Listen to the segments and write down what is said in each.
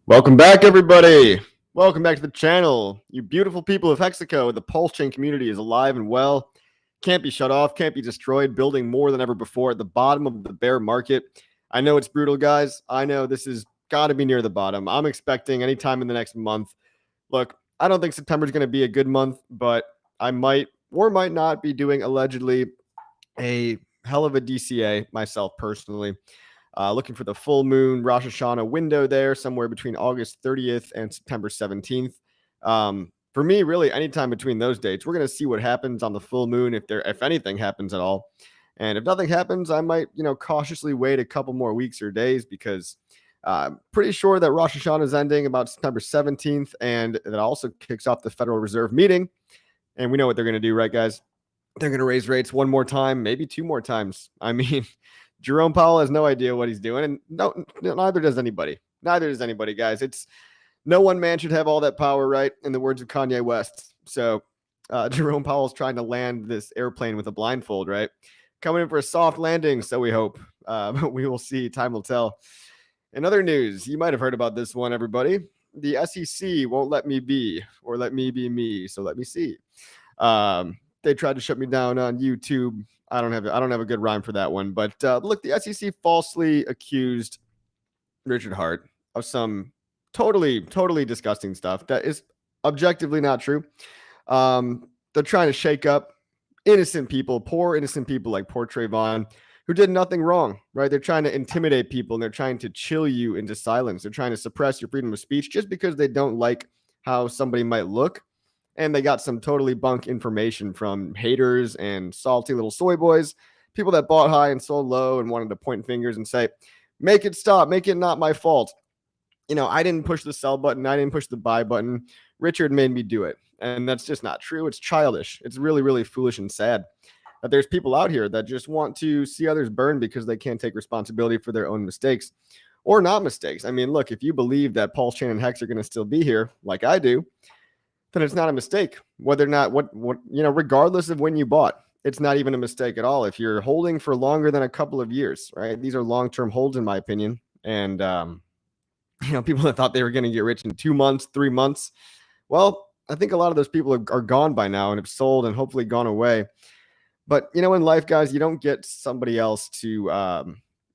Welcome back, everybody. Welcome back to the channel. You beautiful people of Hexaco, the Pulse Chain community is alive and well. Can't be shut off, can't be destroyed, building more than ever before at the bottom of the bear market. I know it's brutal, guys. I know this has got to be near the bottom. I'm expecting anytime in the next month. Look, I don't think September is going to be a good month, but I might or might not be doing allegedly a hell of a DCA myself personally. Looking for the full moon Rosh Hashanah window there, somewhere between August 30th and September 17th. For me, really, anytime between those dates, we're going to see what happens on the full moon, if anything happens at all. And if nothing happens, I might, cautiously wait a couple more weeks or days because I'm pretty sure that Rosh Hashanah is ending about September 17th, and that also kicks off the Federal Reserve meeting. And we know what they're going to do, right, guys? They're going to raise rates one more time, maybe two more times. I mean, Jerome Powell has no idea what he's doing, and neither does anybody. Neither does anybody, guys. It's no one man should have all that power, right? In the words of Kanye West. So Jerome Powell's trying to land this airplane with a blindfold, right? Coming in for a soft landing, so we hope. But we will see. Time will tell. In other news, you might have heard about this one, everybody. The SEC won't let me be, or let me be me. So let me see. They tried to shut me down on YouTube. I don't have a good rhyme for that one, but look, the SEC falsely accused Richard Hart of some totally disgusting stuff that is objectively not true. They're trying to shake up innocent people, poor innocent people like poor Trayvon, who did nothing wrong, right? They're trying to intimidate people, and they're trying to chill you into silence. They're trying to suppress your freedom of speech just because they don't like how somebody might look. And they got some totally bunk information from haters and salty little soy boys, people that bought high and sold low and wanted to point fingers and say, make it stop, make it not my fault. I didn't push the sell button. I didn't push the buy button. Richard made me do it. And that's just not true. It's childish. It's really, really foolish and sad that there's people out here that just want to see others burn because they can't take responsibility for their own mistakes or not mistakes. I mean, look, if you believe that Pulse Chain and Hex are going to still be here, like I do, then it's not a mistake. Whether or not regardless of when you bought, it's not even a mistake at all. If you're holding for longer than a couple of years, right? These are long-term holds, in my opinion. And people that thought they were going to get rich in 2 months, 3 months. Well, I think a lot of those people are gone by now and have sold and hopefully gone away. But in life, guys, you don't get somebody else to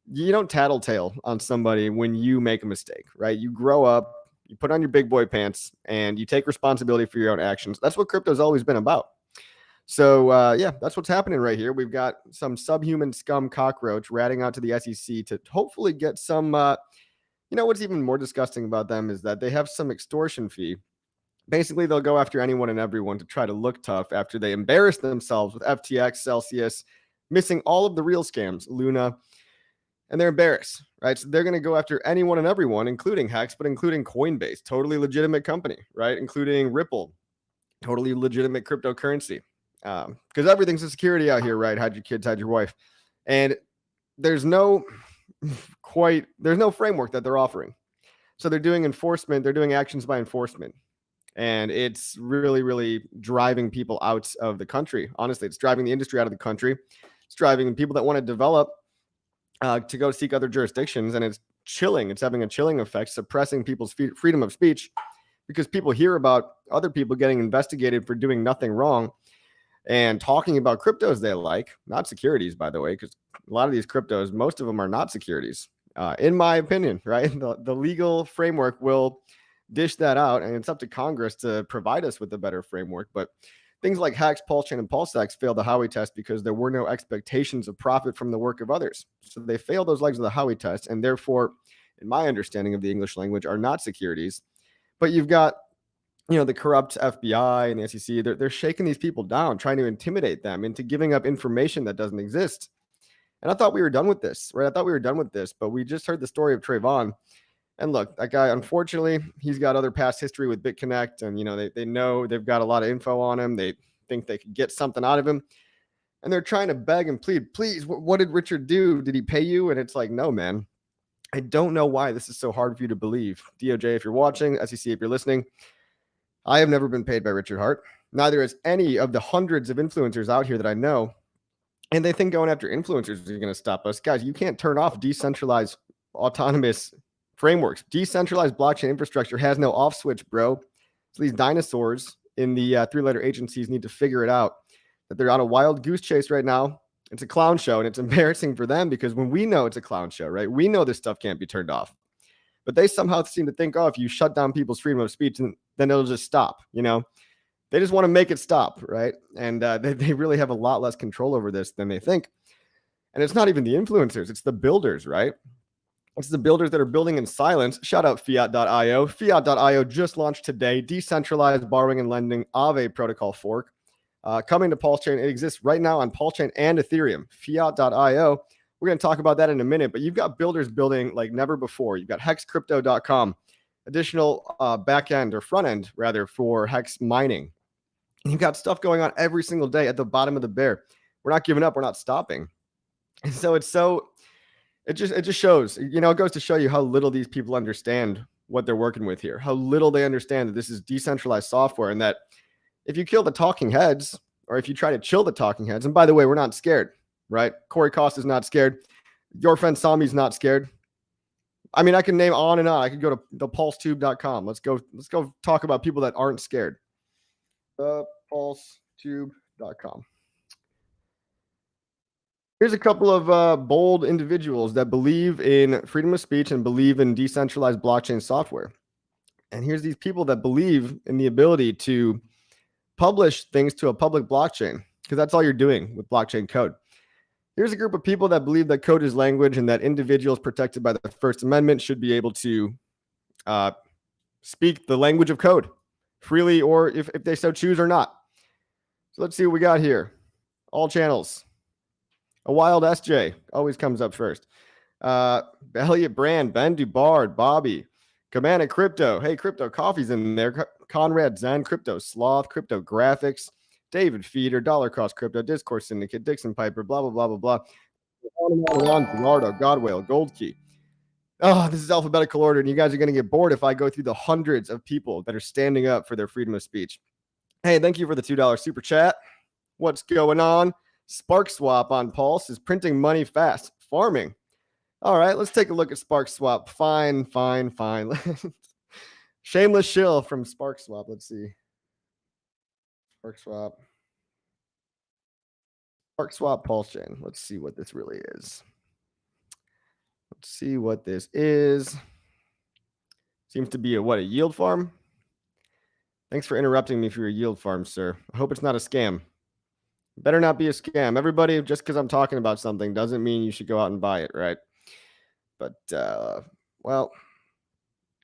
you don't tattletale on somebody when you make a mistake, right? You grow up. You put on your big boy pants and you take responsibility for your own actions. That's what crypto's always been about. So, that's what's happening right here. We've got some subhuman scum cockroach ratting out to the SEC to hopefully get some, what's even more disgusting about them is that they have some extortion fee. Basically, they'll go after anyone and everyone to try to look tough after they embarrass themselves with FTX, Celsius, missing all of the real scams, Luna, and they're embarrassed, right? So they're going to go after anyone and everyone, including Hex, but including Coinbase, totally legitimate company, right? Including Ripple, totally legitimate cryptocurrency. Because everything's a security out here, right? Hide your kids, hide your wife. And there's no framework that they're offering. So they're doing enforcement. They're doing actions by enforcement. And it's really, really driving people out of the country. Honestly, it's driving the industry out of the country. It's driving people that want to develop to go seek other jurisdictions, and it's chilling. It's having a chilling effect, suppressing people's freedom of speech because people hear about other people getting investigated for doing nothing wrong and talking about cryptos they like, not securities, by the way, because a lot of these cryptos, most of them are not securities, in my opinion, right? The legal framework will dish that out, and it's up to Congress to provide us with a better framework. But things like HEX, Pulse Chain, and PulseX failed the Howey test because there were no expectations of profit from the work of others. So they failed those legs of the Howey test, and therefore, in my understanding of the English language, are not securities. But you've got, the corrupt FBI and the SEC. They're shaking these people down, trying to intimidate them into giving up information that doesn't exist. And I thought we were done with this, right? I thought we were done with this, but we just heard the story of Trayvon. And look, that guy, unfortunately, he's got other past history with BitConnect, and they know they've got a lot of info on him. They think they could get something out of him, and they're trying to beg and plead, please, what did Richard do? Did he pay you? And it's like, no, man. I don't know why this is so hard for you to believe. DOJ, if you're watching, SEC, if you're listening, I have never been paid by Richard Hart. Neither has any of the hundreds of influencers out here that I know. And they think going after influencers is going to stop us. Guys, you can't turn off decentralized, autonomous frameworks. Decentralized blockchain infrastructure has no off switch, bro. So these dinosaurs in the three-letter agencies need to figure it out, that they're on a wild goose chase right now. It's a clown show, and it's embarrassing for them because when we know it's a clown show, right? We know this stuff can't be turned off. But they somehow seem to think, oh, if you shut down people's freedom of speech, then it'll just stop, you know? They just want to make it stop, right? And they really have a lot less control over this than they think. And it's not even the influencers, it's the builders, right? It's the builders that are building in silence. Shout out Fiat.io. Fiat.io just launched today. Decentralized borrowing and lending Aave protocol fork. Coming to Pulse Chain. It exists right now on Pulse Chain and Ethereum. Fiat.io. We're going to talk about that in a minute, but you've got builders building like never before. You've got hexcrypto.com, additional backend or front end rather for Hex mining. And you've got stuff going on every single day at the bottom of the bear. We're not giving up. We're not stopping. And so it just shows, you know, it goes to show you how little these people understand what they're working with here, how little they understand that this is decentralized software, and that if you kill the talking heads, or if you try to chill the talking heads, and by the way, we're not scared, right? Corey Costa's not scared. Your friend Sami's not scared. I mean, I can name on and on. I could go to thepulsetube.com. Let's go talk about people that aren't scared. Thepulsetube.com. Here's a couple of bold individuals that believe in freedom of speech and believe in decentralized blockchain software. And here's these people that believe in the ability to publish things to a public blockchain, because that's all you're doing with blockchain code. Here's a group of people that believe that code is language and that individuals protected by the First Amendment should be able to speak the language of code freely, or if they so choose or not. So let's see what we got here. All channels. A wild SJ always comes up first. Elliot Brand, Ben Dubard, Bobby, Cabana Crypto. Hey, Crypto Coffee's in there. Conrad Zen, Crypto Sloth, Crypto Graphics, David Feeder, Dollar Cost Crypto, Discourse Syndicate, Dixon Piper, blah, blah, blah, blah, blah. On, Bernardo, Godwale, Gold Key. Oh, this is alphabetical order, and you guys are going to get bored if I go through the hundreds of people that are standing up for their freedom of speech. Hey, thank you for the $2 super chat. What's going on? Spark Swap on Pulse is printing money fast. Farming. All right, let's take a look at Spark Swap. Fine. Shameless shill from Spark Swap. Let's see. Spark Swap Pulse Chain. Let's see what this really is. Seems to be a yield farm? Thanks for interrupting me for your yield farm, sir. I hope it's not a scam. Better not be a scam. Everybody, just because I'm talking about something doesn't mean you should go out and buy it, right? But, well,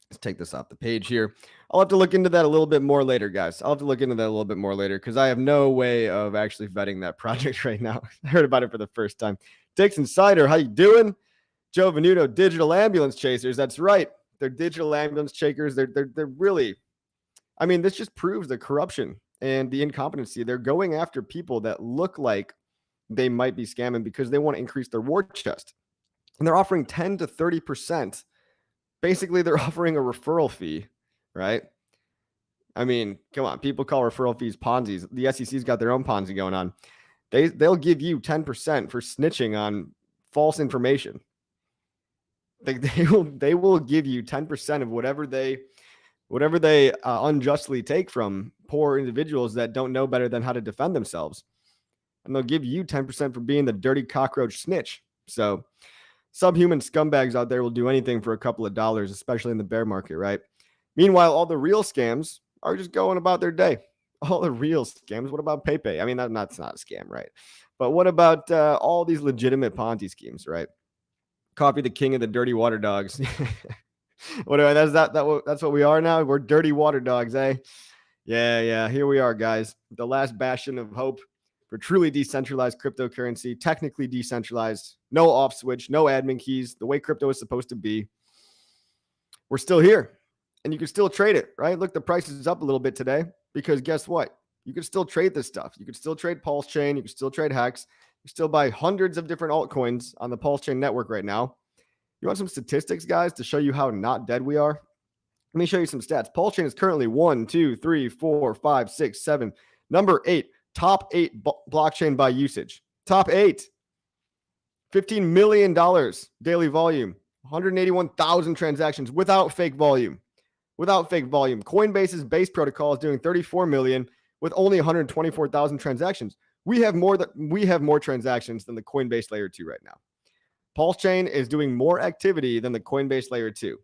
let's take this off the page here. I'll have to look into that a little bit more later, guys. Because I have no way of actually vetting that project right now. I heard about it for the first time. Dix Insider, how you doing? Joe Venuto, Digital Ambulance Chasers. That's right. They're digital ambulance chasers. They're really, I mean, this just proves the corruption and the incompetency. They're going after people that look like they might be scamming because they want to increase their war chest. And they're offering 10 to 30%. Basically, they're offering a referral fee, right? I mean, come on. People call referral fees Ponzi's. The SEC's got their own Ponzi going on. They'll give you 10% for snitching on false information. They will give you 10% of whatever they unjustly take from poor individuals that don't know better than how to defend themselves. And they'll give you 10% for being the dirty cockroach snitch. So subhuman scumbags out there will do anything for a couple of dollars, especially in the bear market, right? Meanwhile, all the real scams are just going about their day. All the real scams. What about PayPay? I mean, that's not a scam, right? But what about all these legitimate Ponzi schemes, right? Coffee, the king of the dirty water dogs. That's what we are now. We're dirty water dogs, eh? Yeah. Here we are, guys. The last bastion of hope for truly decentralized cryptocurrency, technically decentralized, no off switch, no admin keys, the way crypto is supposed to be. We're still here, and you can still trade it, right? Look, the price is up a little bit today because guess what? You can still trade this stuff. You can still trade Pulse Chain. You can still trade HEX. You still buy hundreds of different altcoins on the Pulse Chain network right now. You want some statistics, guys, to show you how not dead we are? Let me show you some stats. Pulse Chain is currently 1, 2, 3, 4, 5, 6, 7. Number 8, top 8 blockchain by usage. Top 8. $15 million daily volume. 181,000 transactions without fake volume. Without fake volume. Coinbase's base protocol is doing 34 million with only 124,000 transactions. We have more transactions than the Coinbase layer 2 right now. Pulse Chain is doing more activity than the Coinbase layer 2.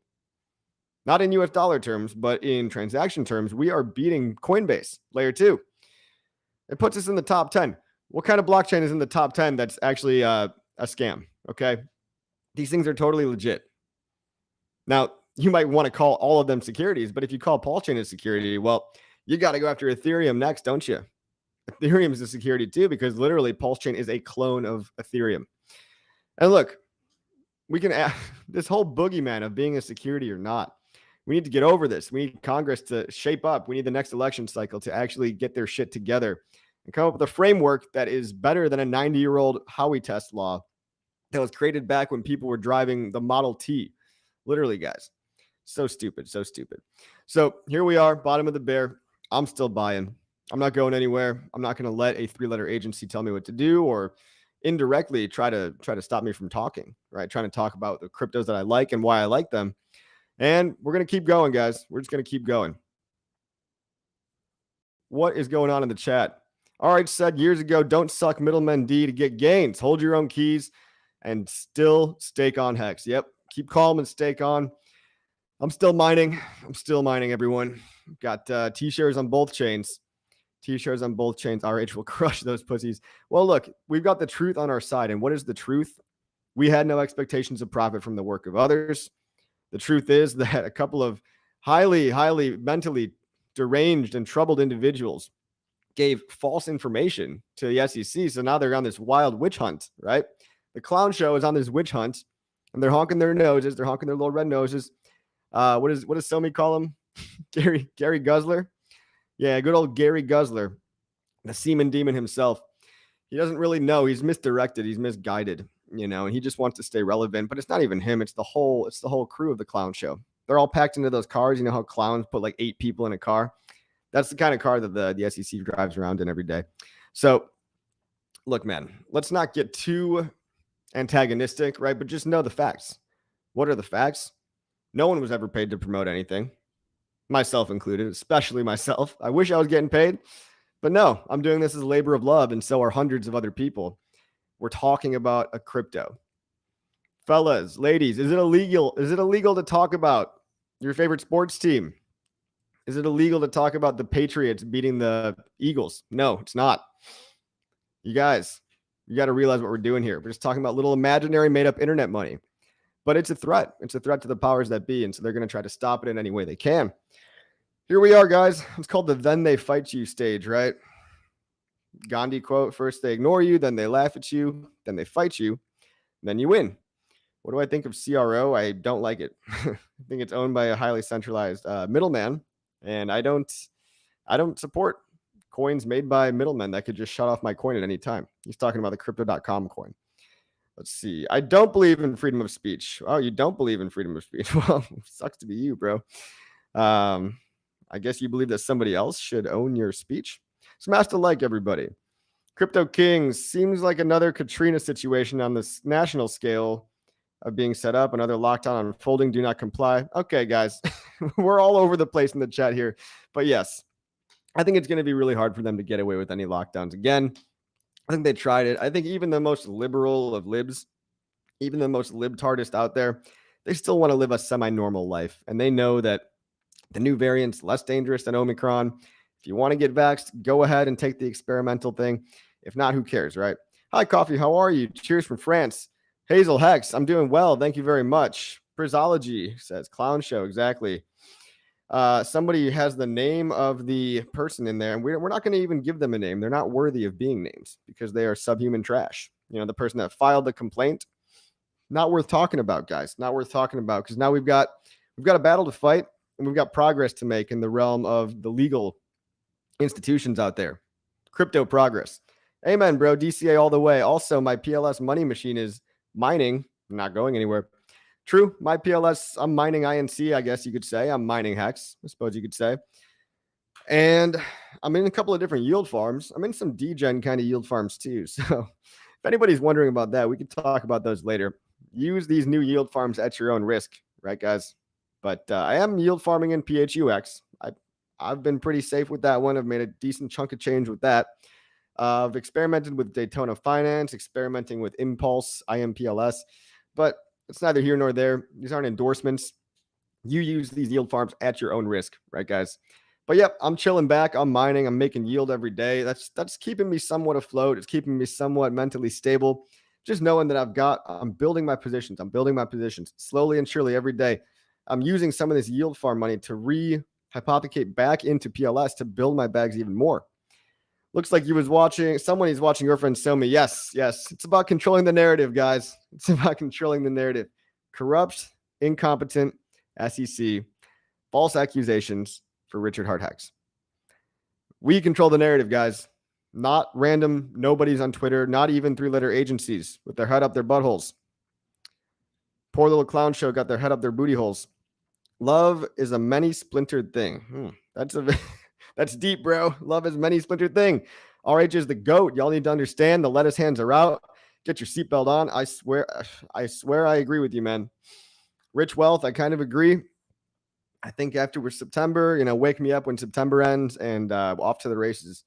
Not in US dollar terms, but in transaction terms, we are beating Coinbase layer 2. It puts us in the top 10. What kind of blockchain is in the top 10 that's actually a scam? Okay. These things are totally legit. Now, you might want to call all of them securities, but if you call Pulse Chain a security, well, you got to go after Ethereum next, don't you? Ethereum is a security too, because literally Pulse Chain is a clone of Ethereum. And look, we can add this whole boogeyman of being a security or not. We need to get over this. We need Congress to shape up. We need the next election cycle to actually get their shit together and come up with a framework that is better than a 90-year-old Howey test law that was created back when people were driving the Model T. Literally, guys. So stupid, so stupid. So here we are, bottom of the bear. I'm still buying. I'm not going anywhere. I'm not going to let a 3-letter agency tell me what to do or indirectly try to stop me from talking, right? Trying to talk about the cryptos that I like and why I like them. And we're going to keep going, guys. We're just going to keep going. What is going on in the chat? All right, said years ago, don't suck middlemen D to get gains. Hold your own keys and still stake on HEX. Yep. Keep calm and stake on. I'm still mining. Everyone. Got T-shares on both chains. T-shares on both chains. RH will crush those pussies. Well, look, we've got the truth on our side. And what is the truth? We had no expectations of profit from the work of others. The truth is that a couple of highly mentally deranged and troubled individuals gave false information to the SEC. So now they're on this wild witch hunt, right? The clown show is on this witch hunt, and they're honking their noses. They're honking their little red noses. What does Somi call him? Gary Guzzler. Yeah, good old Gary Guzzler, the semen demon himself. He doesn't really know. He's misdirected. He's misguided, and he just wants to stay relevant. But it's not even him. It's the whole crew of the clown show. They're all packed into those cars. You know how clowns put like 8 people in a car? That's the kind of car that the SEC drives around in every day. So, look, man, let's not get too antagonistic, right? But just know the facts. What are the facts? No one was ever paid to promote anything, myself included, especially myself. I wish I was getting paid, but no, I'm doing this as a labor of love, and so are hundreds of other people. We're talking about a crypto. Fellas, ladies, is it illegal? Is it illegal to talk about your favorite sports team? Is it illegal to talk about the Patriots beating the Eagles? No, it's not. You guys, you got to realize what we're doing here. We're just talking about little imaginary made-up internet money. But it's a threat. It's a threat to the powers that be, and so they're going to try to stop it in any way they can. Here we are, guys. It's called the then they fight you stage, right? Gandhi quote, first they ignore you, then they laugh at you, then they fight you, then you win. What do I think of CRO? I don't like it. I think it's owned by a highly centralized middleman, and I don't support coins made by middlemen that could just shut off my coin at any time. He's talking about the crypto.com coin. Let's see. I don't believe in freedom of speech. Oh, you don't believe in freedom of speech? Well, sucks to be you, bro. I guess you believe that somebody else should own your speech. Smash the like, everybody. Crypto Kings seems like another Katrina situation on this national scale of being set up. Another lockdown unfolding. Do not comply. Okay, guys. We're all over the place in the chat here. But yes, I think it's going to be really hard for them to get away with any lockdowns again. I think they tried it. I think even the most liberal of libs, even the most libtardist out there, they still want to live a semi-normal life. And they know that the new variant's less dangerous than Omicron. If you want to get vaxxed, go ahead and take the experimental thing. If not, who cares, right? Hi, Coffee. How are you? Cheers from France. Hazel Hex. I'm doing well. Thank you very much. Forzology says clown show. Exactly. Somebody has the name of the person in there, and we're not going to even give them a name. They're not worthy of being names because they are subhuman trash. The person that filed the complaint, not worth talking about, guys. Not worth talking about, because now we've got a battle to fight, and we've got progress to make in the realm of the legal institutions out there. Crypto progress. Amen, bro. DCA all the way. Also, my PLS money machine is mining. I'm not going anywhere. True. My PLS, I'm mining INC, I guess you could say. I'm mining HEX, I suppose you could say. And I'm in a couple of different yield farms. I'm in some degen kind of yield farms too. So if anybody's wondering about that, we could talk about those later. use these new yield farms at your own risk, right, guys? But I am yield farming in PHUX. I've been pretty safe with that one. I've made a decent chunk of change with that. I've experimented with Daytona Finance, experimenting with Impulse, IMPLS, but it's neither here nor there. These aren't endorsements. You use these yield farms at your own risk, right, guys? But yep, I'm chilling back. I'm mining. I'm making yield every day. That's keeping me somewhat afloat. It's keeping me somewhat mentally stable. Just knowing that I'm building my positions. I'm building my positions slowly and surely every day. I'm using some of this yield farm money to hypothecate back into PLS to build my bags even more. Looks like someone is watching your friend Somi. Yes. It's about controlling the narrative, guys. It's about controlling the narrative. Corrupt, incompetent, SEC, false accusations for Richard Hart HEX. We control the narrative, guys. Not random nobodies on Twitter, not even three-letter agencies with their head up their buttholes. Poor little clown show got their head up their booty holes. Love is a many-splintered thing. That's deep, bro. Love is many-splintered thing. RH is the GOAT. Y'all need to understand the lettuce hands are out. Get your seatbelt on. I swear I agree with you, man. Rich Wealth, I kind of agree. I think after September, wake me up when September ends and off to the races.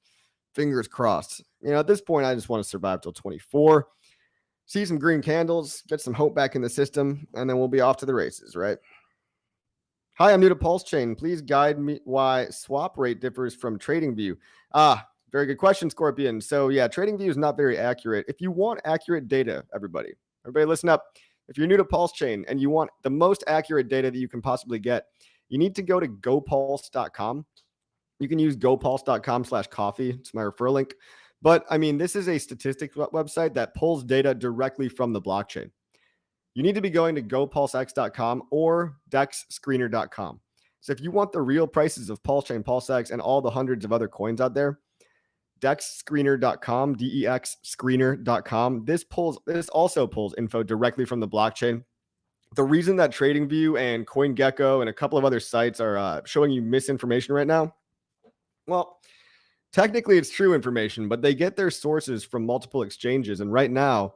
Fingers crossed. At this point, I just want to survive till 24. See some green candles, get some hope back in the system, and then we'll be off to the races, right? Hi, I'm new to Pulse Chain. Please guide me why swap rate differs from TradingView. Very good question, Scorpion. So yeah, TradingView is not very accurate. If you want accurate data, everybody listen up. If you're new to Pulse Chain and you want the most accurate data that you can possibly get, you need to go to gopulse.com. You can use gopulse.com/coffee. It's my referral link. But I mean, this is a statistics website that pulls data directly from the blockchain. You need to be going to gopulsex.com or dexscreener.com. So if you want the real prices of Pulse Chain, PulseX, and all the hundreds of other coins out there, dexscreener.com, dexscreener.com. This also pulls info directly from the blockchain. The reason that TradingView and CoinGecko and a couple of other sites are showing you misinformation right now, well, technically it's true information, but they get their sources from multiple exchanges. And right now,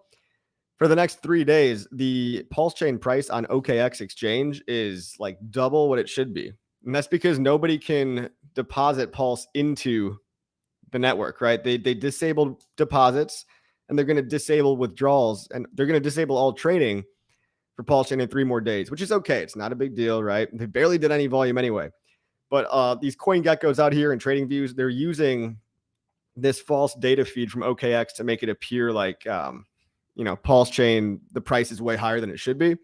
for the next 3 days, the Pulse Chain price on OKX exchange is like double what it should be. And that's because nobody can deposit Pulse into the network, right? They disabled deposits and they're going to disable withdrawals and they're going to disable all trading for Pulse Chain in 3 more days, which is okay. It's not a big deal, right? They barely did any volume anyway. But these CoinGeckos out here and TradingViews, they're using this false data feed from OKX to make it appear like Pulse Chain, the price is way higher than it should be.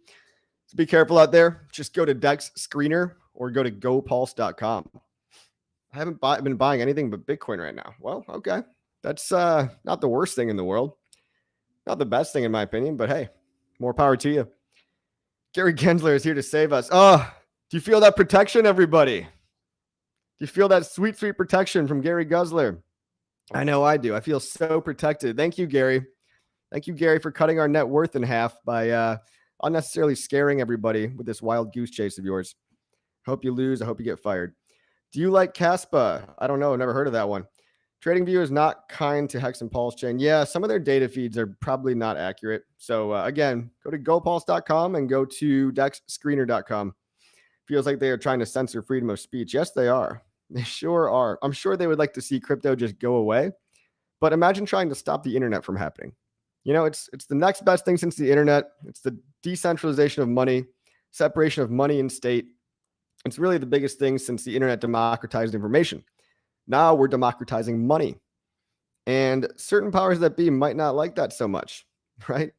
So be careful out there. Just go to Dex Screener or go to gopulse.com. I haven't been buying anything but Bitcoin right now. Well, okay. That's not the worst thing in the world. Not the best thing in my opinion, but hey, more power to you. Gary Kinsler is here to save us. Oh, do you feel that protection, everybody? Do you feel that sweet, sweet protection from Gary Guzzler? I know I do. I feel so protected. Thank you, Gary. Thank you, Gary, for cutting our net worth in half by unnecessarily scaring everybody with this wild goose chase of yours. Hope you lose. I hope you get fired. Do you like Caspa? I don't know. I've never heard of that one. TradingView is not kind to Hex and Pulse Chain. Yeah, some of their data feeds are probably not accurate. So again, go to gopulse.com and go to dexscreener.com. Feels like they are trying to censor freedom of speech. Yes, they are. They sure are. I'm sure they would like to see crypto just go away. But imagine trying to stop the internet from happening. It's the next best thing since the internet. It's the decentralization of money, separation of money and state. It's really the biggest thing since the internet democratized information. Now we're democratizing money. And certain powers that be might not like that so much, right?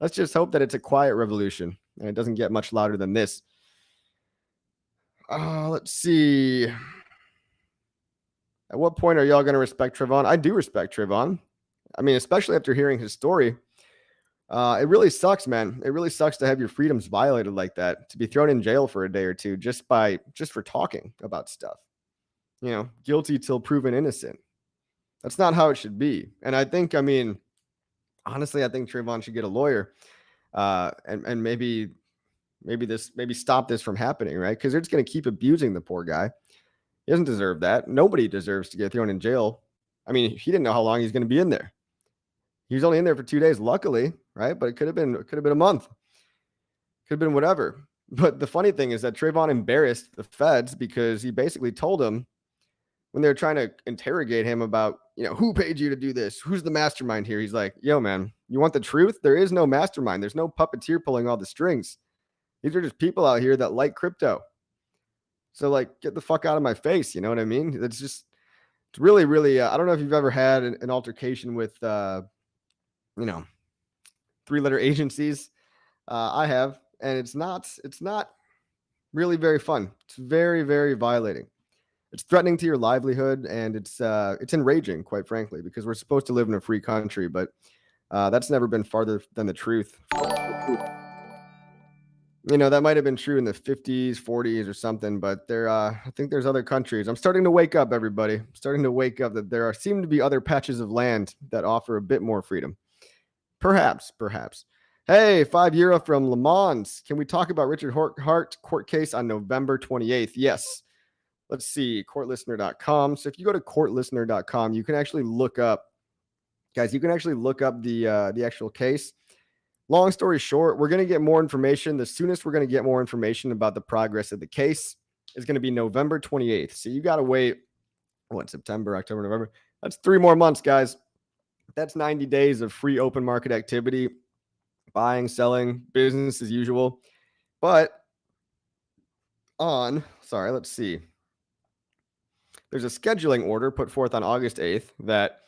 Let's just hope that it's a quiet revolution and it doesn't get much louder than this. Let's see. At what point are y'all going to respect Trayvon? I do respect Trayvon. I mean, especially after hearing his story. It really sucks, man. It really sucks to have your freedoms violated like that, to be thrown in jail for a day or two just for talking about stuff. Guilty till proven innocent. That's not how it should be. And I think, honestly, I think Trayvon should get a lawyer and maybe stop this from happening, right? Because they're just going to keep abusing the poor guy. He doesn't deserve that. Nobody deserves to get thrown in jail. I mean, he didn't know how long he's going to be in there. He was only in there for 2 days, luckily, right? But it could have been a month. Could have been whatever. But the funny thing is that Trayvon embarrassed the feds because he basically told them when they were trying to interrogate him about, who paid you to do this? Who's the mastermind here? He's like, yo, man, you want the truth? There is no mastermind. There's no puppeteer pulling all the strings. These are just people out here that like crypto. So, like, get the fuck out of my face. You know what I mean? It's really, really, I don't know if you've ever had an altercation with, 3-letter agencies. I have, and it's not really very fun. It's very, very violating. It's threatening to your livelihood, and it's enraging, quite frankly, because we're supposed to live in a free country, but that's never been farther than the truth. That might have been true in the 50s, 40s or something, but I think there's other countries. I'm starting to wake up, everybody. I'm starting to wake up that there seem to be other patches of land that offer a bit more freedom. Perhaps. Hey, €5 from Le Mans. Can we talk about Richard Hart court case on November 28th? Yes. Let's see, courtlistener.com. So if you go to courtlistener.com, you can actually look up, guys, the actual case. Long story short, we're going to get more information. The soonest we're going to get more information about the progress of the case is going to be November 28th. So you got to wait, September, October, November. That's 3 more months, guys. That's 90 days of free open market activity, buying, selling, business as usual. But let's see. There's a scheduling order put forth on August 8th that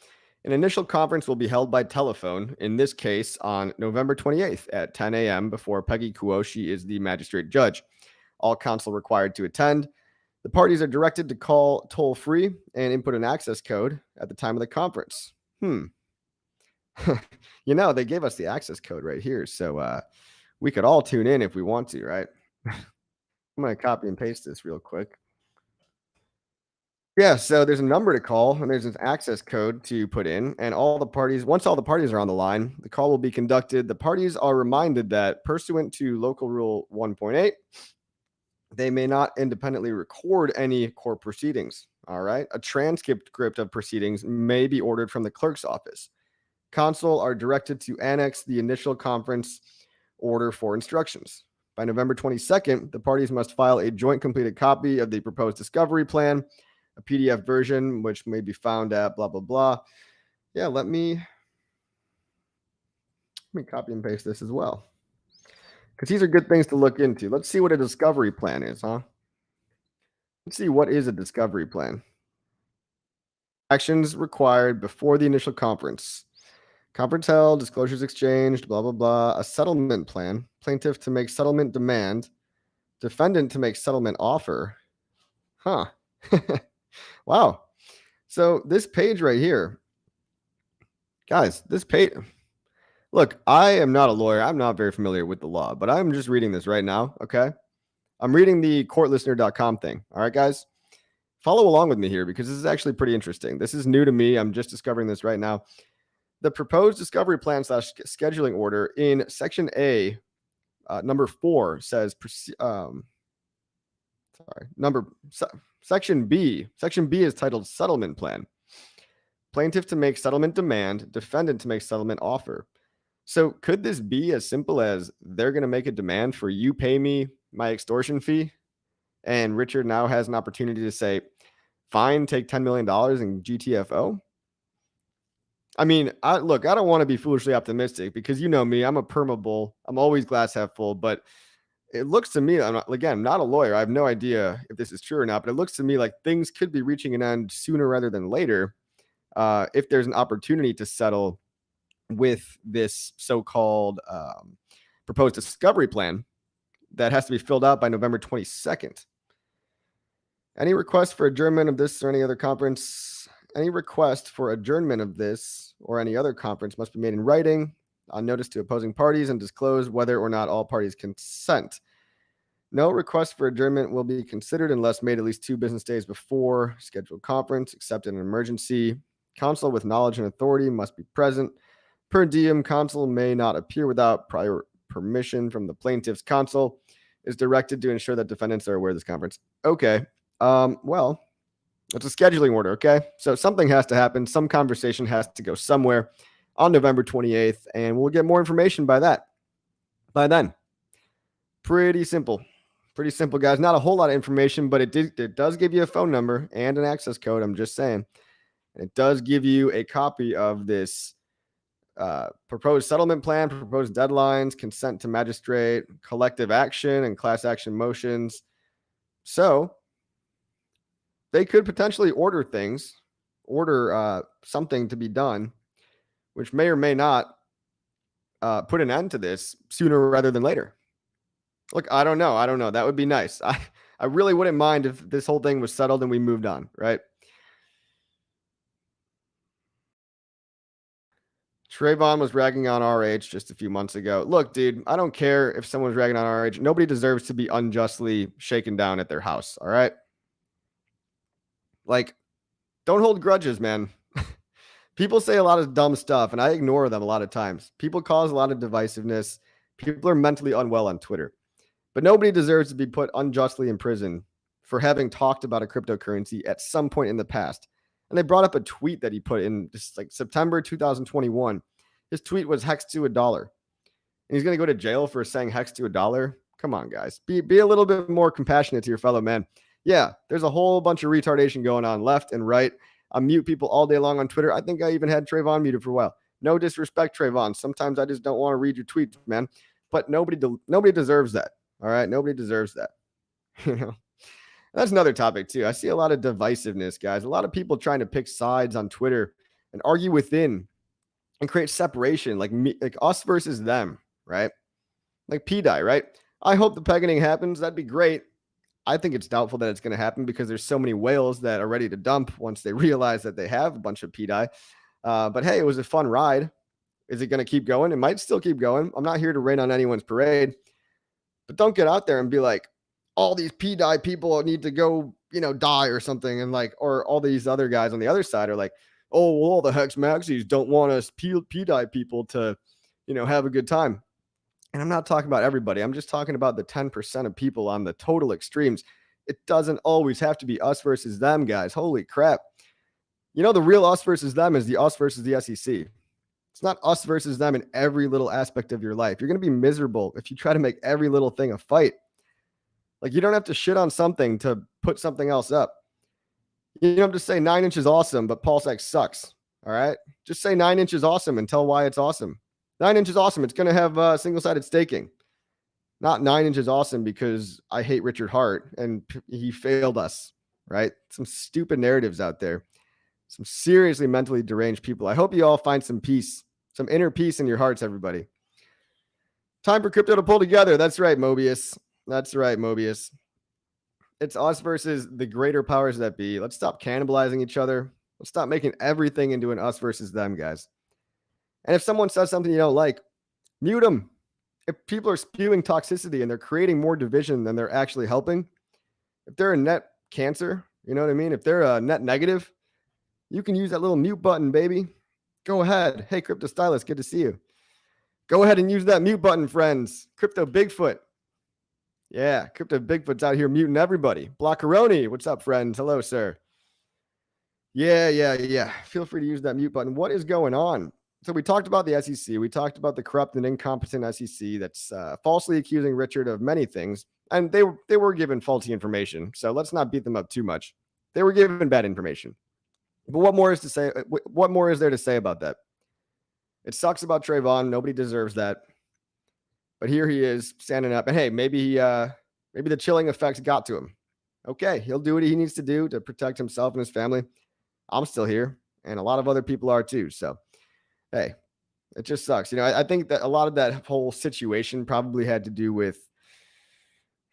an initial conference will be held by telephone, in this case on November 28th at 10 a.m. before Peggy Kuo. She is the magistrate judge. All counsel required to attend. The parties are directed to call toll-free and input an access code at the time of the conference. They gave us the access code right here, so we could all tune in if we want to, right? I'm going to copy and paste this real quick. Yeah, so there's a number to call, and there's an access code to put in, and once all the parties are on the line, the call will be conducted. The parties are reminded that pursuant to Local Rule 1.8, they may not independently record any court proceedings, all right? A transcript of proceedings may be ordered from the clerk's office. Counsel are directed to annex the initial conference order for instructions. By November 22nd, the parties must file a joint completed copy of the proposed discovery plan, a PDF version, which may be found at blah, blah, blah. Yeah, let me copy and paste this as well, because these are good things to look into. Let's see what a discovery plan is, huh? Let's see, what is a discovery plan? Actions required before the initial conference. Conference held, disclosures exchanged, blah, blah, blah. A settlement plan. Plaintiff to make settlement demand. Defendant to make settlement offer. Huh. Wow. So this page right here, guys, this page, look, I am not a lawyer. I'm not very familiar with the law, but I'm just reading this right now, okay? I'm reading the courtlistener.com thing, all right, guys? Follow along with me here because this is actually pretty interesting. This is new to me. I'm just discovering this right now. The proposed discovery plan / scheduling order in Section A, number 4 says, Section B. Section B is titled Settlement Plan. Plaintiff to make settlement demand, defendant to make settlement offer. So could this be as simple as they're going to make a demand for you pay me my extortion fee? And Richard now has an opportunity to say, fine, take $10 million in GTFO. I mean, I don't want to be foolishly optimistic because you know me, I'm a perma-bull. I'm always glass half full, but it looks to me, I'm not a lawyer. I have no idea if this is true or not, but it looks to me like things could be reaching an end sooner rather than later if there's an opportunity to settle with this so-called proposed discovery plan that has to be filled out by November 22nd. Any request for adjournment of this or any other conference, any request for adjournment of this or any other conference must be made in writing on notice to opposing parties and disclose whether or not all parties consent. No request for adjournment will be considered unless made at least 2 business days before scheduled conference, except in an emergency. Counsel with knowledge and authority must be present. Per diem, counsel may not appear without prior permission from the plaintiff's counsel. Is directed to ensure that defendants are aware of this conference. Okay. Well, it's a scheduling order, okay? So something has to happen. Some conversation has to go somewhere on November 28th, and we'll get more information by then. Pretty simple. Pretty simple, guys. Not a whole lot of information, but it does give you a phone number and an access code. I'm just saying. And it does give you a copy of this proposed settlement plan, proposed deadlines, consent to magistrate, collective action, and class action motions. So they could potentially order something to be done, which may or may not put an end to this sooner rather than later. Look, I don't know. That would be nice. I really wouldn't mind if this whole thing was settled and we moved on, right? Trayvon was ragging on RH just a few months ago. Look, dude, I don't care if someone's ragging on RH. Nobody deserves to be unjustly shaken down at their house, all right? Like, don't hold grudges, man. People say a lot of dumb stuff, and I ignore them a lot of times. People cause a lot of divisiveness. People are mentally unwell on Twitter. But nobody deserves to be put unjustly in prison for having talked about a cryptocurrency at some point in the past. And they brought up a tweet that he put in just like September 2021. His tweet was HEX to $1. And he's going to go to jail for saying HEX to $1. Come on, guys. Be a little bit more compassionate to your fellow man. Yeah, there's a whole bunch of retardation going on left and right. I mute people all day long on Twitter. I think I even had Trayvon muted for a while. No disrespect, Trayvon. Sometimes I just don't want to read your tweets, man. But nobody deserves that. All right? Nobody deserves that. You know? That's another topic, too. I see a lot of divisiveness, guys. A lot of people trying to pick sides on Twitter and argue within and create separation, like us versus them, right? Like PDI, right? I hope the pegging happens. That'd be great. I think it's doubtful that it's going to happen because there's so many whales that are ready to dump once they realize that they have a bunch of PDI. But hey, it was a fun ride. Is it going to keep going? It might still keep going. I'm not here to rain on anyone's parade. But don't get out there and be like, all these PDI people need to go, die or something. And like, or all these other guys on the other side are like, oh, well, all the HEX Maxis don't want us PDI people to, have a good time. And I'm not talking about everybody. I'm just talking about the 10% of people on the total extremes. It doesn't always have to be us versus them, guys. Holy crap. The real us versus them is the us versus the SEC. It's not us versus them in every little aspect of your life. You're going to be miserable if you try to make every little thing a fight. Like, you don't have to shit on something to put something else up. You don't have to say 9 inches awesome, but Pulse X sucks. All right? Just say 9 inches awesome and tell why it's awesome. 9 inches awesome. It's going to have single-sided staking. Not 9 inches awesome because I hate Richard Hart and he failed us, right? Some stupid narratives out there. Some seriously mentally deranged people. I hope you all find some peace, some inner peace in your hearts, everybody. Time for crypto to pull together. That's right, Mobius. That's right, Mobius. It's us versus the greater powers that be. Let's stop cannibalizing each other. Let's stop making everything into an us versus them, guys. And if someone says something you don't like, mute them. If people are spewing toxicity and they're creating more division than they're actually helping, if they're a net cancer, you know what I mean? If they're a net negative, you can use that little mute button, baby. Go ahead. Hey, Crypto Stylist, good to see you. Go ahead and use that mute button, friends. Crypto Bigfoot. Yeah, Crypto Bigfoot's out here muting everybody. Blockeroni, what's up, friends? Hello, sir. Yeah. Feel free to use that mute button. What is going on? So we talked about the SEC. We talked about the corrupt and incompetent SEC that's falsely accusing Richard of many things. And they were given faulty information. So let's not beat them up too much. They were given bad information. But what more is to say? What more is there to say about that? It sucks about Trayvon. Nobody deserves that. But here he is standing up. And hey, maybe the chilling effects got to him. Okay, he'll do what he needs to do to protect himself and his family. I'm still here, and a lot of other people are too. So, hey, it just sucks. I think that a lot of that whole situation probably had to do with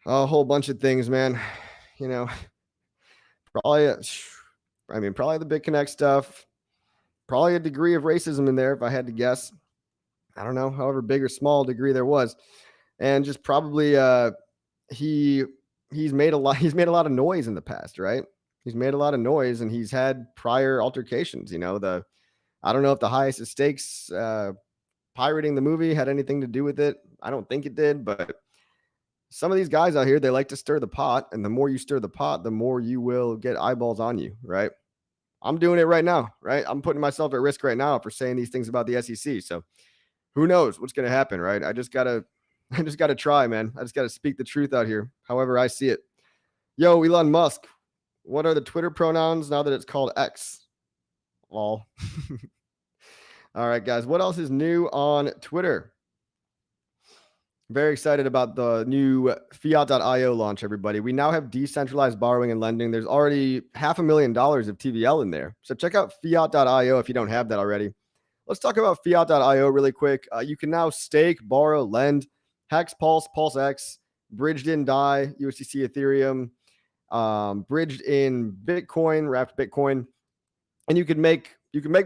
a whole bunch of things, man. Probably the BitConnect stuff. Probably a degree of racism in there, if I had to guess. I don't know, however big or small degree there was. And just probably he's made a lot of noise in the past, right? He's made a lot of noise and he's had prior altercations. I don't know if the highest stakes pirating the movie had anything to do with it. I don't think it did, but some of these guys out here, they like to stir the pot, and the more you stir the pot, the more you will get eyeballs on you, right? I'm doing it right now, right? I'm putting myself at risk right now for saying these things about the SEC. So who knows what's going to happen, right? I just got to I just got to try, man. I just got to speak the truth out here, however I see it. Yo, Elon Musk, what are the Twitter pronouns now that it's called X? All. All right, guys. What else is new on Twitter? Very excited about the new Fiat.io launch, everybody. We now have decentralized borrowing and lending. There's already $500,000 of TVL in there. So check out Fiat.io if you don't have that already. Let's talk about Fiat.io really quick. You can now stake, borrow, lend, HEX, Pulse, Pulse X, bridged in DAI, USDC, Ethereum, bridged in Bitcoin, wrapped Bitcoin. And you can make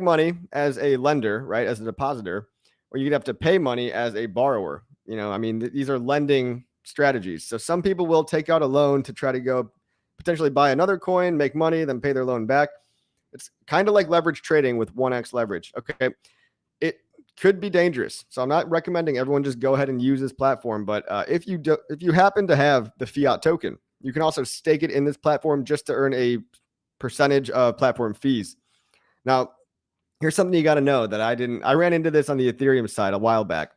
money as a lender, right, as a depositor, or you'd have to pay money as a borrower. You know, I mean, these are lending strategies. So some people will take out a loan to try to go potentially buy another coin, make money, then pay their loan back. It's kind of like leverage trading with 1x leverage. Okay. It could be dangerous. So I'm not recommending everyone just go ahead and use this platform. But if you happen to have the Fiat token, you can also stake it in this platform just to earn a percentage of platform fees. Now, here's something you got to know that I ran into this on the Ethereum side a while back.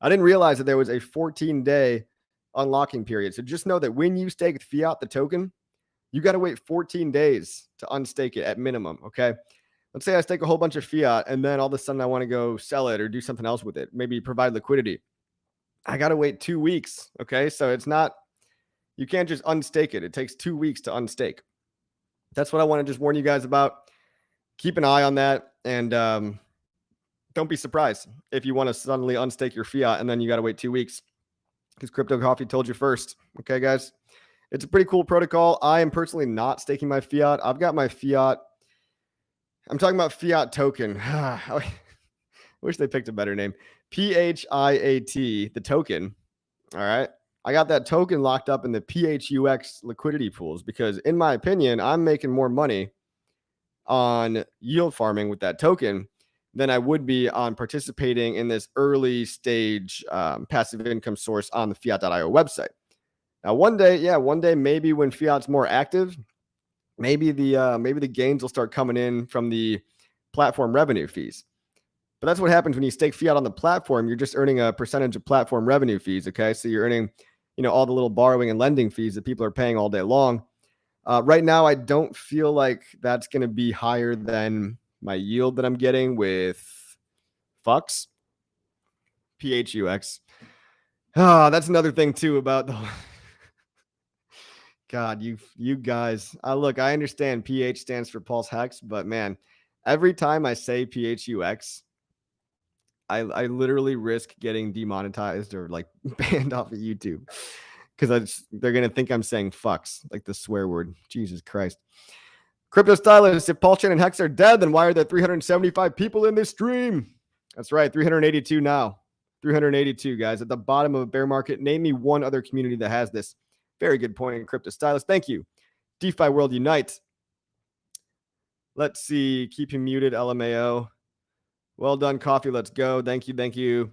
I didn't realize that there was a 14-day unlocking period. So just know that when you stake Fiat, the token, you got to wait 14 days to unstake it at minimum, okay? Let's say I stake a whole bunch of Fiat and then all of a sudden I want to go sell it or do something else with it, maybe provide liquidity. I got to wait 2 weeks, okay? So it's not, you can't just unstake it. It takes 2 weeks to unstake. That's what I want to just warn you guys about. Keep an eye on that, and don't be surprised if you want to suddenly unstake your Fiat and then you got to wait 2 weeks because Crypto Coffee told you first. Okay, guys? It's a pretty cool protocol. I am personally not staking my Fiat. I've got my Fiat. I'm talking about Fiat token. I wish they picked a better name. PHIAT, the token. All right. I got that token locked up in the PHUX liquidity pools because, in my opinion, I'm making more money on yield farming with that token than I would be on participating in this early stage passive income source on the Fiat.io website. Now, one day, maybe when Fiat's more active, maybe the gains will start coming in from the platform revenue fees. But that's what happens when you stake Fiat on the platform. You're just earning a percentage of platform revenue fees. Okay, so you're earning, all the little borrowing and lending fees that people are paying all day long. Right now, I don't feel like that's going to be higher than my yield that I'm getting with Fux, PHUX. That's another thing too about the God, you guys. Look, I understand PH stands for Pulse Hex, but man, every time I say PHUX, I literally risk getting demonetized or like banned off of YouTube because they're gonna think I'm saying fucks, like the swear word. Jesus Christ. Crypto Stylist, if Paul Chan and Hex are dead, then why are there 375 people in this stream? That's right, 382 now. 382 guys at the bottom of a bear market. Name me one other community that has this. Very good point, Crypto Stylist. Thank you. DeFi World Unite. Let's see. Keep him muted, LMAO. Well done, Coffee. Let's go. Thank you. Thank you.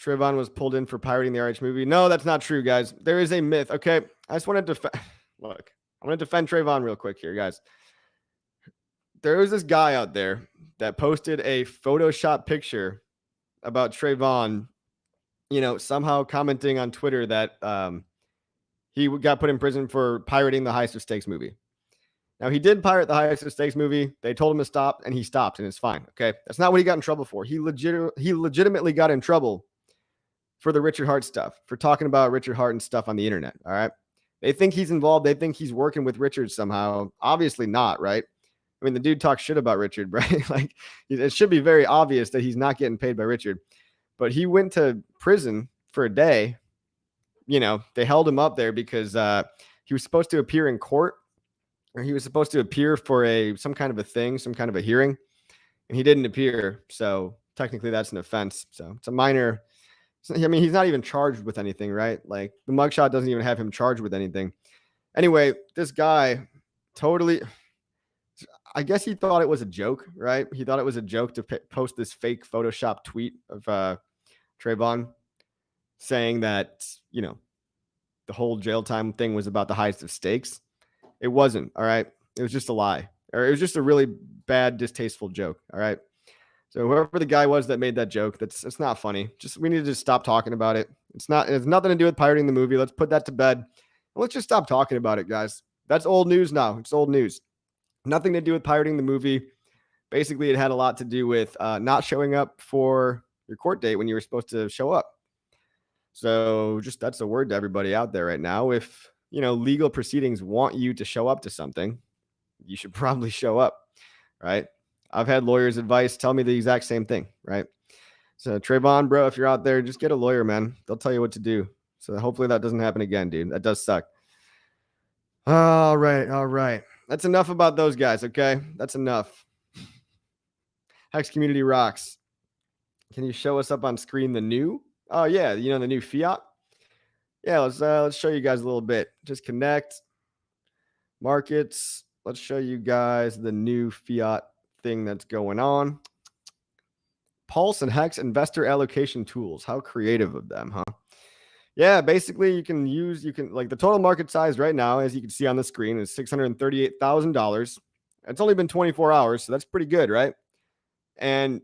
Trayvon was pulled in for pirating the RH movie. No, that's not true, guys. There is a myth. Okay. I just wanted to look. I'm going to defend Trayvon real quick here, guys. There was this guy out there that posted a Photoshop picture about Trayvon, somehow commenting on Twitter that he got put in prison for pirating the Heist of Stakes movie. Now, he did pirate the Heist of Stakes movie. They told him to stop, and he stopped, and it's fine. Okay, that's not what he got in trouble for. He legitimately got in trouble for the Richard Hart stuff, for talking about Richard Hart and stuff on the internet. All right, they think he's involved. They think he's working with Richard somehow. Obviously not, right? I mean, the dude talks shit about Richard, right? Like, it should be very obvious that he's not getting paid by Richard. But he went to prison for a day. They held him up there because he was supposed to appear in court, or he was supposed to appear for some kind of a hearing, and he didn't appear. So technically that's an offense. So it's a minor. I mean, he's not even charged with anything, right? Like, the mugshot doesn't even have him charged with anything. Anyway, this guy totally, I guess he thought it was a joke, right? He thought it was a joke to post this fake Photoshop tweet of Trayvon saying that, the whole jail time thing was about the Heist of Stakes. It wasn't, all right? It was just a lie. Or it was just a really bad, distasteful joke, all right? So whoever the guy was that made that joke, it's not funny. We need to just stop talking about it. It has nothing to do with pirating the movie. Let's put that to bed. Let's just stop talking about it, guys. That's old news now. It's old news. Nothing to do with pirating the movie. Basically, it had a lot to do with not showing up for your court date when you were supposed to show up. So just that's a word to everybody out there right now. If, legal proceedings want you to show up to something, you should probably show up, right? I've had lawyers' advice tell me the exact same thing, right? So Trayvon, bro, if you're out there, just get a lawyer, man. They'll tell you what to do. So hopefully that doesn't happen again, dude. That does suck. All right. That's enough about those guys, okay? That's enough. Hex community rocks. Can you show us up on screen the new? Oh yeah, the new Fiat. Yeah, let's show you guys a little bit. Just connect markets. Let's show you guys the new Fiat thing that's going on. Pulse and Hex investor allocation tools. How creative of them, huh? Yeah, basically you can the total market size right now, as you can see on the screen, is $638,000. It's only been 24 hours, so that's pretty good, right? And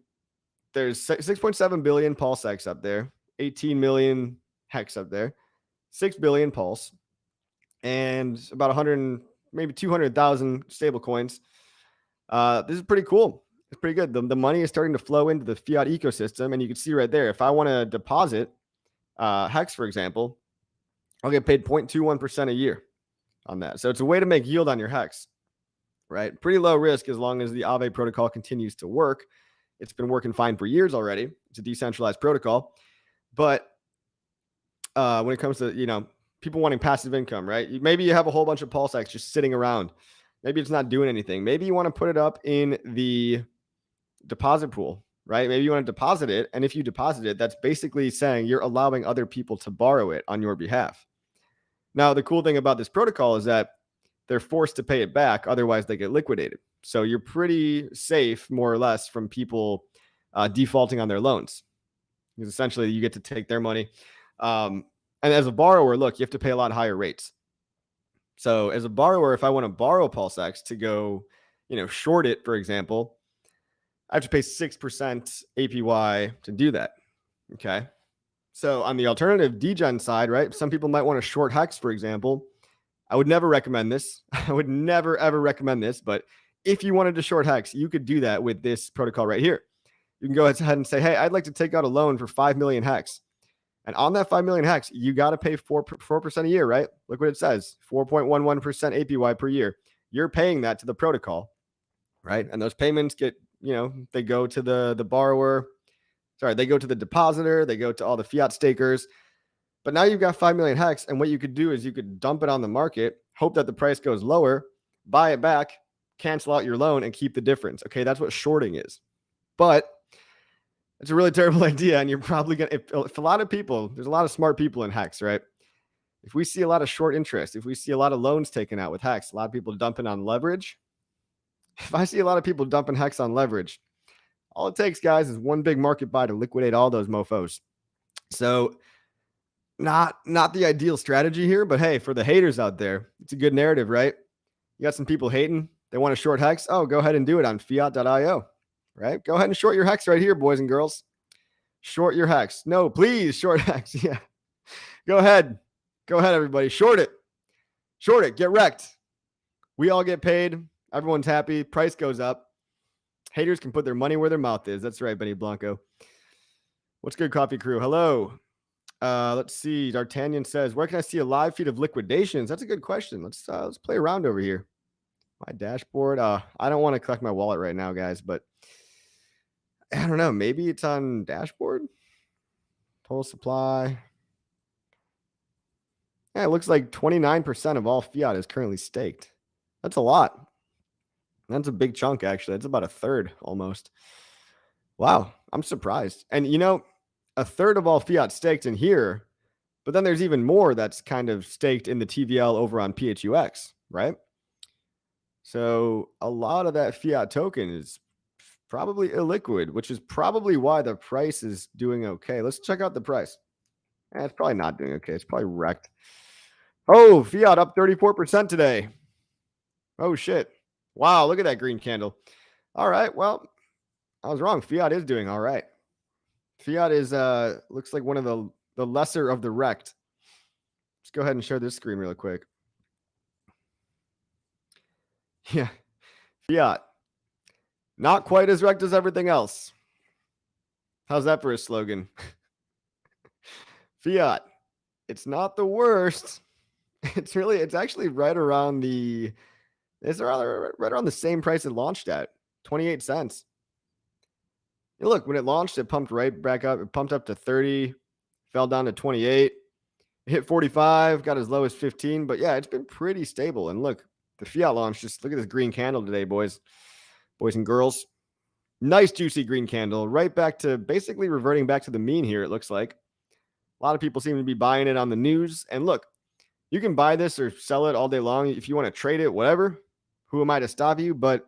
there's 6.7 billion Pulse Hex up there, 18 million Hex up there, 6 billion Pulse, and about 100, maybe 200,000 stable coins. This is pretty cool. It's pretty good. The money is starting to flow into the fiat ecosystem, and you can see right there, if I want to deposit Hex, for example, I'll get paid 0.21% a year on that. So it's a way to make yield on your Hex, right? Pretty low risk as long as the Aave protocol continues to work. It's been working fine for years already. It's a decentralized protocol. But when it comes to, people wanting passive income, right? Maybe you have a whole bunch of Pulse Hex just sitting around. Maybe it's not doing anything. Maybe you want to put it up in the deposit pool, right? Maybe you want to deposit it. And if you deposit it, that's basically saying you're allowing other people to borrow it on your behalf. Now, the cool thing about this protocol is that they're forced to pay it back. Otherwise, they get liquidated. So you're pretty safe, more or less, from people defaulting on their loans. Because essentially, you get to take their money. And as a borrower, look, you have to pay a lot higher rates. So as a borrower, if I want to borrow Pulse Hex to go, short it, for example, I have to pay 6% APY to do that. Okay. So on the alternative degen side, right, some people might want to short Hex, for example. I would never recommend this. I would never, ever recommend this. But if you wanted to short Hex, you could do that with this protocol right here. You can go ahead and say, hey, I'd like to take out a loan for 5 million Hex. And on that 5 million Hex, you got to pay 4% a year, right? Look what it says, 4.11% APY per year. You're paying that to the protocol, right? And those payments get, they go to the borrower. Sorry, they go to the depositor. They go to all the fiat stakers. But now you've got 5 million Hex. And what you could do is you could dump it on the market, hope that the price goes lower, buy it back, cancel out your loan, and keep the difference. Okay, that's what shorting is. But it's a really terrible idea. And you're probably going to, if a lot of people, there's a lot of smart people in Hex, right? If we see a lot of short interest, if we see a lot of loans taken out with Hex, a lot of people dumping on leverage. If I see a lot of people dumping Hex on leverage, all it takes, guys, is one big market buy to liquidate all those mofos. So not the ideal strategy here, but hey, for the haters out there, it's a good narrative, right? You got some people hating. They want to short Hex. Oh, go ahead and do it on fiat.io, right? Go ahead and short your Hex right here, boys and girls. Short your Hex. No, please short Hex. Yeah. Go ahead. Go ahead, everybody. Short it. Short it. Get wrecked. We all get paid. Everyone's happy. Price goes up. Haters can put their money where their mouth is. That's right, Benny Blanco. What's good, Coffee Crew? Hello. Let's see. D'Artagnan says, where can I see a live feed of liquidations? That's a good question. Let's play around over here. My dashboard. I don't want to collect my wallet right now, guys, but I don't know. Maybe it's on dashboard. Total supply. Yeah, it looks like 29% of all fiat is currently staked. That's a lot. That's a big chunk, actually. That's about a third almost. Wow. I'm surprised. And, a third of all fiat staked in here, but then there's even more that's kind of staked in the TVL over on PHUX, right? So a lot of that fiat token is probably illiquid, which is probably why the price is doing okay. Let's check out the price. It's probably not doing okay. It's probably wrecked. Oh, fiat up 34% today. Oh, shit. Wow, look at that green candle. All right, well, I was wrong. Fiat is doing all right. Fiat is looks like one of the lesser of the wrecked. Let's go ahead and share this screen really quick. Yeah, Fiat. Not quite as wrecked as everything else. How's that for a slogan? Fiat. It's not the worst. It's actually right around the same price it launched at, 28 cents. And look, when it launched, it pumped right back up. It pumped up to 30, fell down to 28, hit 45, got as low as 15. But yeah, it's been pretty stable. And look, the Fiat launch, just look at this green candle today, boys and girls. Nice juicy green candle, right back to basically reverting back to the mean here, it looks like. A lot of people seem to be buying it on the news. And look, you can buy this or sell it all day long. If you want to trade it, whatever, who am I to stop you? But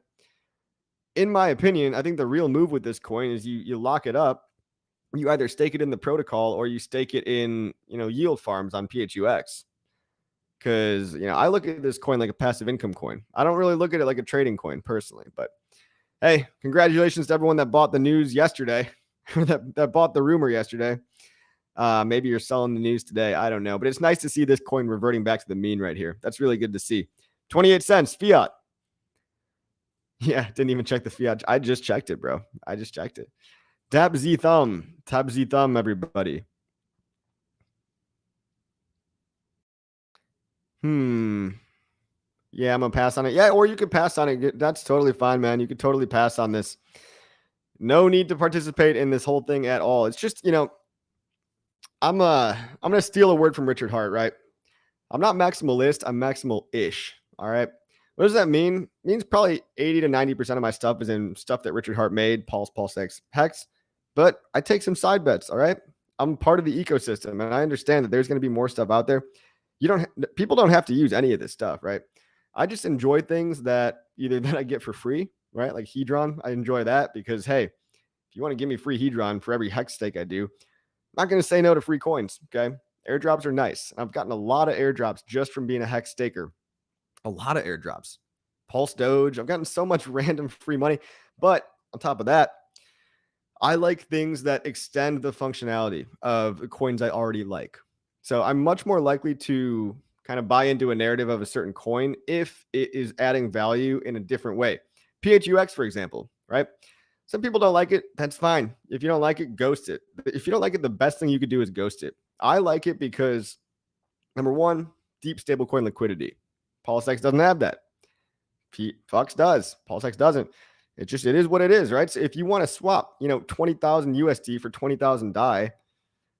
in my opinion, I think the real move with this coin is you lock it up. You either stake it in the protocol or you stake it in, yield farms on PHUX. Because, I look at this coin like a passive income coin. I don't really look at it like a trading coin personally. But hey, congratulations to everyone that bought the news yesterday, that bought the rumor yesterday. Maybe you're selling the news today. I don't know. But it's nice to see this coin reverting back to the mean right here. That's really good to see. 28 cents, Fiat. Yeah, didn't even check the Fiat. I just checked it, bro. I just checked it. Tap Z thumb. Tap Z thumb, everybody. Yeah, I'm going to pass on it. Yeah, or you could pass on it. That's totally fine, man. You could totally pass on this. No need to participate in this whole thing at all. It's just, I'm going to steal a word from Richard Hart, right? I'm not maximalist. I'm maximal-ish, all right? What does that mean? It means probably 80 to 90% of my stuff is in stuff that Richard Hart made, Pulse, HEX, but I take some side bets, all right? I'm part of the ecosystem, and I understand that there's going to be more stuff out there. People don't have to use any of this stuff, right? I just enjoy things that I get for free, right? Like Hedron, I enjoy that because, hey, if you want to give me free Hedron for every HEX stake I do, I'm not going to say no to free coins, okay? Airdrops are nice. I've gotten a lot of airdrops just from being a HEX staker. A lot of airdrops. Pulse Doge. I've gotten so much random free money. But on top of that, I like things that extend the functionality of coins I already like. So I'm much more likely to kind of buy into a narrative of a certain coin if it is adding value in a different way. PHUX, for example, right? Some people don't like it. That's fine. If you don't like it, ghost it. If you don't like it, the best thing you could do is ghost it. I like it because, number one, deep stablecoin liquidity. Pulse X doesn't have that. Fux does. Pulse X doesn't. It is what it is, right? So if you want to swap, 20,000 USD for 20,000 DAI,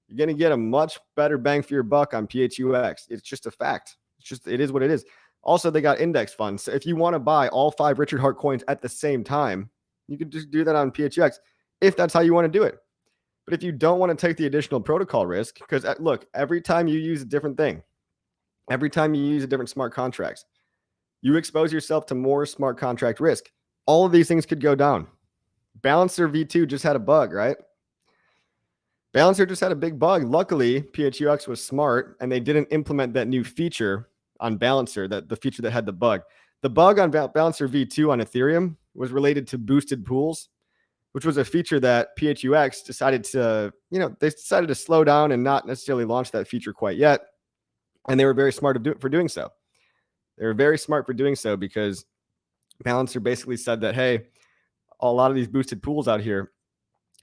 you're going to get a much better bang for your buck on PHUX. It's just a fact. It is what it is. Also, they got index funds. So if you want to buy all 5 Richard Hart coins at the same time, you could just do that on PHUX if that's how you want to do it. But if you don't want to take the additional protocol risk, because look, every time you use a different thing, every time you use a different smart contracts, you expose yourself to more smart contract risk. All of these things could go down. Balancer V2 just had a bug, right? Balancer just had a big bug. Luckily, PHUX was smart, and they didn't implement that new feature on Balancer, the feature that had the bug. The bug on Balancer V2 on Ethereum was related to boosted pools, which was a feature that PHUX decided to, they decided to slow down and not necessarily launch that feature quite yet. And they were very smart for doing so. They were very smart for doing so because Balancer basically said that, hey, a lot of these boosted pools out here,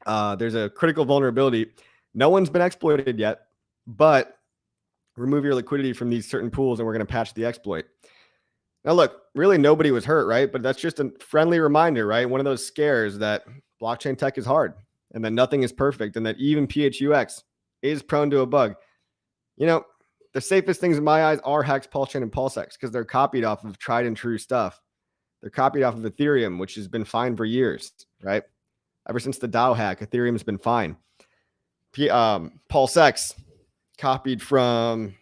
there's a critical vulnerability. No one's been exploited yet, but remove your liquidity from these certain pools and we're going to patch the exploit. Now, look, really nobody was hurt, right? But that's just a friendly reminder, right? One of those scares that blockchain tech is hard and that nothing is perfect and that even PHUX is prone to a bug. The safest things in my eyes are HEX, PulseChain, and PulseX because they're copied off of tried and true stuff. They're copied off of Ethereum, which has been fine for years, right? Ever since the DAO hack, Ethereum's been fine. PulseX copied from,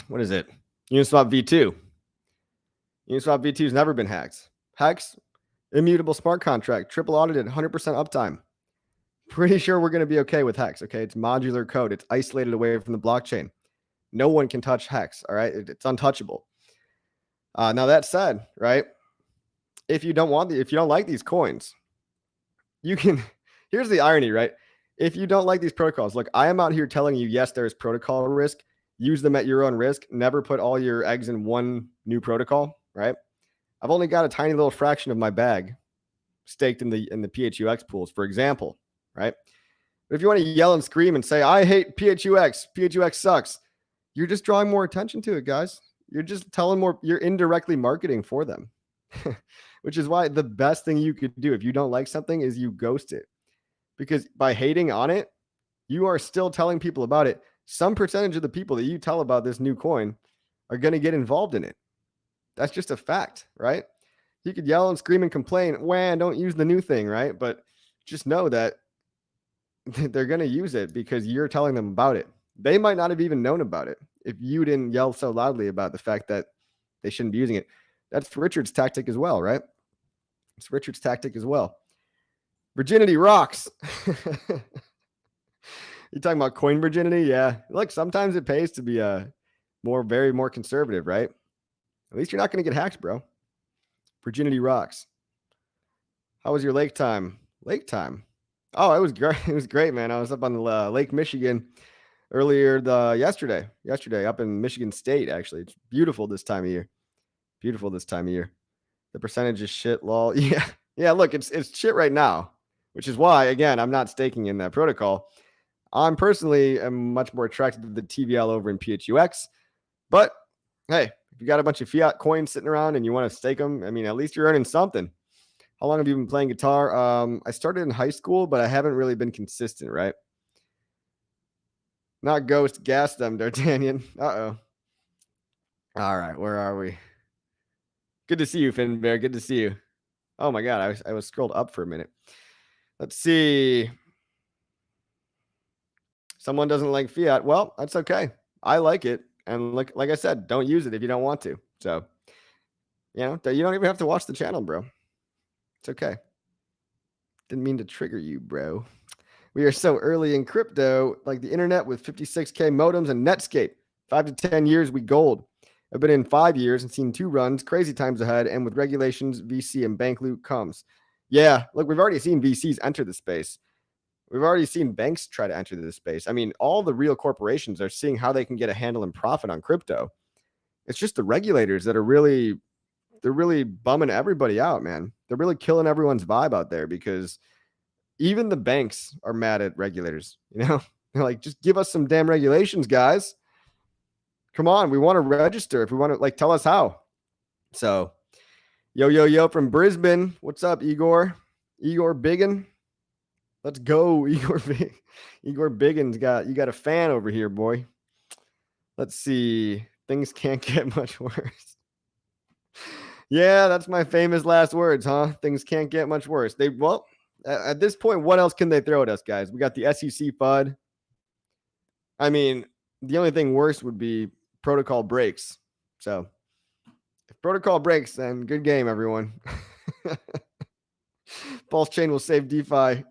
what is it? Uniswap V2. Uniswap V2 has never been hacked. HEX, immutable smart contract, triple audited, 100% uptime. Pretty sure we're going to be okay with HEX, okay? It's modular code. It's isolated away from the blockchain. No one can touch HEX, all right? It's untouchable. Now that said, right? If you don't like these coins, you can, here's the irony, right? If you don't like these protocols, look, I am out here telling you, yes, there's protocol risk. Use them at your own risk. Never put all your eggs in one new protocol, right? I've only got a tiny little fraction of my bag staked in the PHUX pools, for example, right? But if you want to yell and scream and say, I hate PHUX sucks, you're just drawing more attention to it, guys. You're just telling more, you're indirectly marketing for them, which is why the best thing you could do if you don't like something is you ghost it. Because by hating on it, you are still telling people about it. Some percentage of the people that you tell about this new coin are going to get involved in it. That's just a fact, right? You could yell and scream and complain, wah, don't use the new thing, right? But just know that they're going to use it because you're telling them about it. They might not have even known about it if you didn't yell so loudly about the fact that they shouldn't be using it. That's Richard's tactic as well, right? It's Richard's tactic as well. Virginity rocks. You talking about coin virginity? Yeah. Look, sometimes it pays to be very more conservative, right? At least you're not going to get hacked, bro. Virginity rocks. How was your lake time? Lake time. Oh, it was great. It was great, man. I was up on the Lake Michigan earlier yesterday up in Michigan State. Actually, it's beautiful this time of year. Beautiful this time of year. The percentage is shit, lol. Yeah. Look, it's shit right now, which is why, again, I'm not staking in that protocol. I'm personally am much more attracted to the TVL over in PHUX. But hey, if you got a bunch of fiat coins sitting around and you want to stake them, I mean, at least you're earning something. How long have you been playing guitar? I started in high school, but I haven't really been consistent, right? Not ghost, gas them, D'Artagnan. Uh-oh. All right, where are we? Good to see you, Finbear. Good to see you. Oh my God, I was scrolled up for a minute. Let's see. Someone doesn't like fiat. Well, that's okay. I like it. And like I said, don't use it if you don't want to. So, you don't even have to watch the channel, bro. It's okay. Didn't mean to trigger you, bro. We are so early in crypto, like the internet with 56K modems and Netscape. 5 to 10 years, we gold. I've been in 5 years and seen 2 runs, crazy times ahead. And with regulations, VC and bank loot comes. Yeah, look, we've already seen VCs enter the space. We've already seen banks try to enter this space. I mean, all the real corporations are seeing how they can get a handle and profit on crypto. It's just the regulators that are they're really bumming everybody out, man. They're really killing everyone's vibe out there because even the banks are mad at regulators. They're like, just give us some damn regulations, guys. Come on, we want to register. If we want to, tell us how. So, yo from Brisbane. What's up, Igor? Igor Biggin. Let's go, Igor Biggin's you got a fan over here, boy. Let's see. Things can't get much worse. Yeah, that's my famous last words, huh? Things can't get much worse. At this point, what else can they throw at us, guys? We got the SEC FUD. I mean, the only thing worse would be protocol breaks. So, if protocol breaks, then good game, everyone. False chain will save DeFi.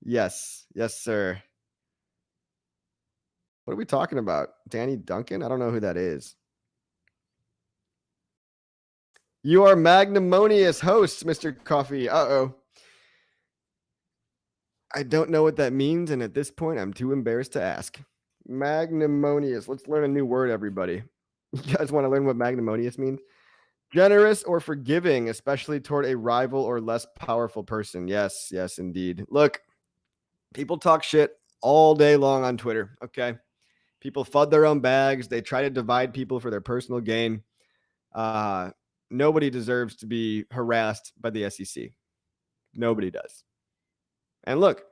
Yes, sir. What are we talking about? Danny Duncan? I don't know who that is. You are magnanimous hosts, Mr. Coffee. Uh-oh. I don't know what that means, and at this point, I'm too embarrassed to ask. Magnanimous. Let's learn a new word, everybody. You guys want to learn what magnanimous means? Generous or forgiving, especially toward a rival or less powerful person. Yes, indeed. Look, people talk shit all day long on Twitter, okay? People FUD their own bags. They try to divide people for their personal gain. Nobody deserves to be harassed by the SEC. Nobody does. And look,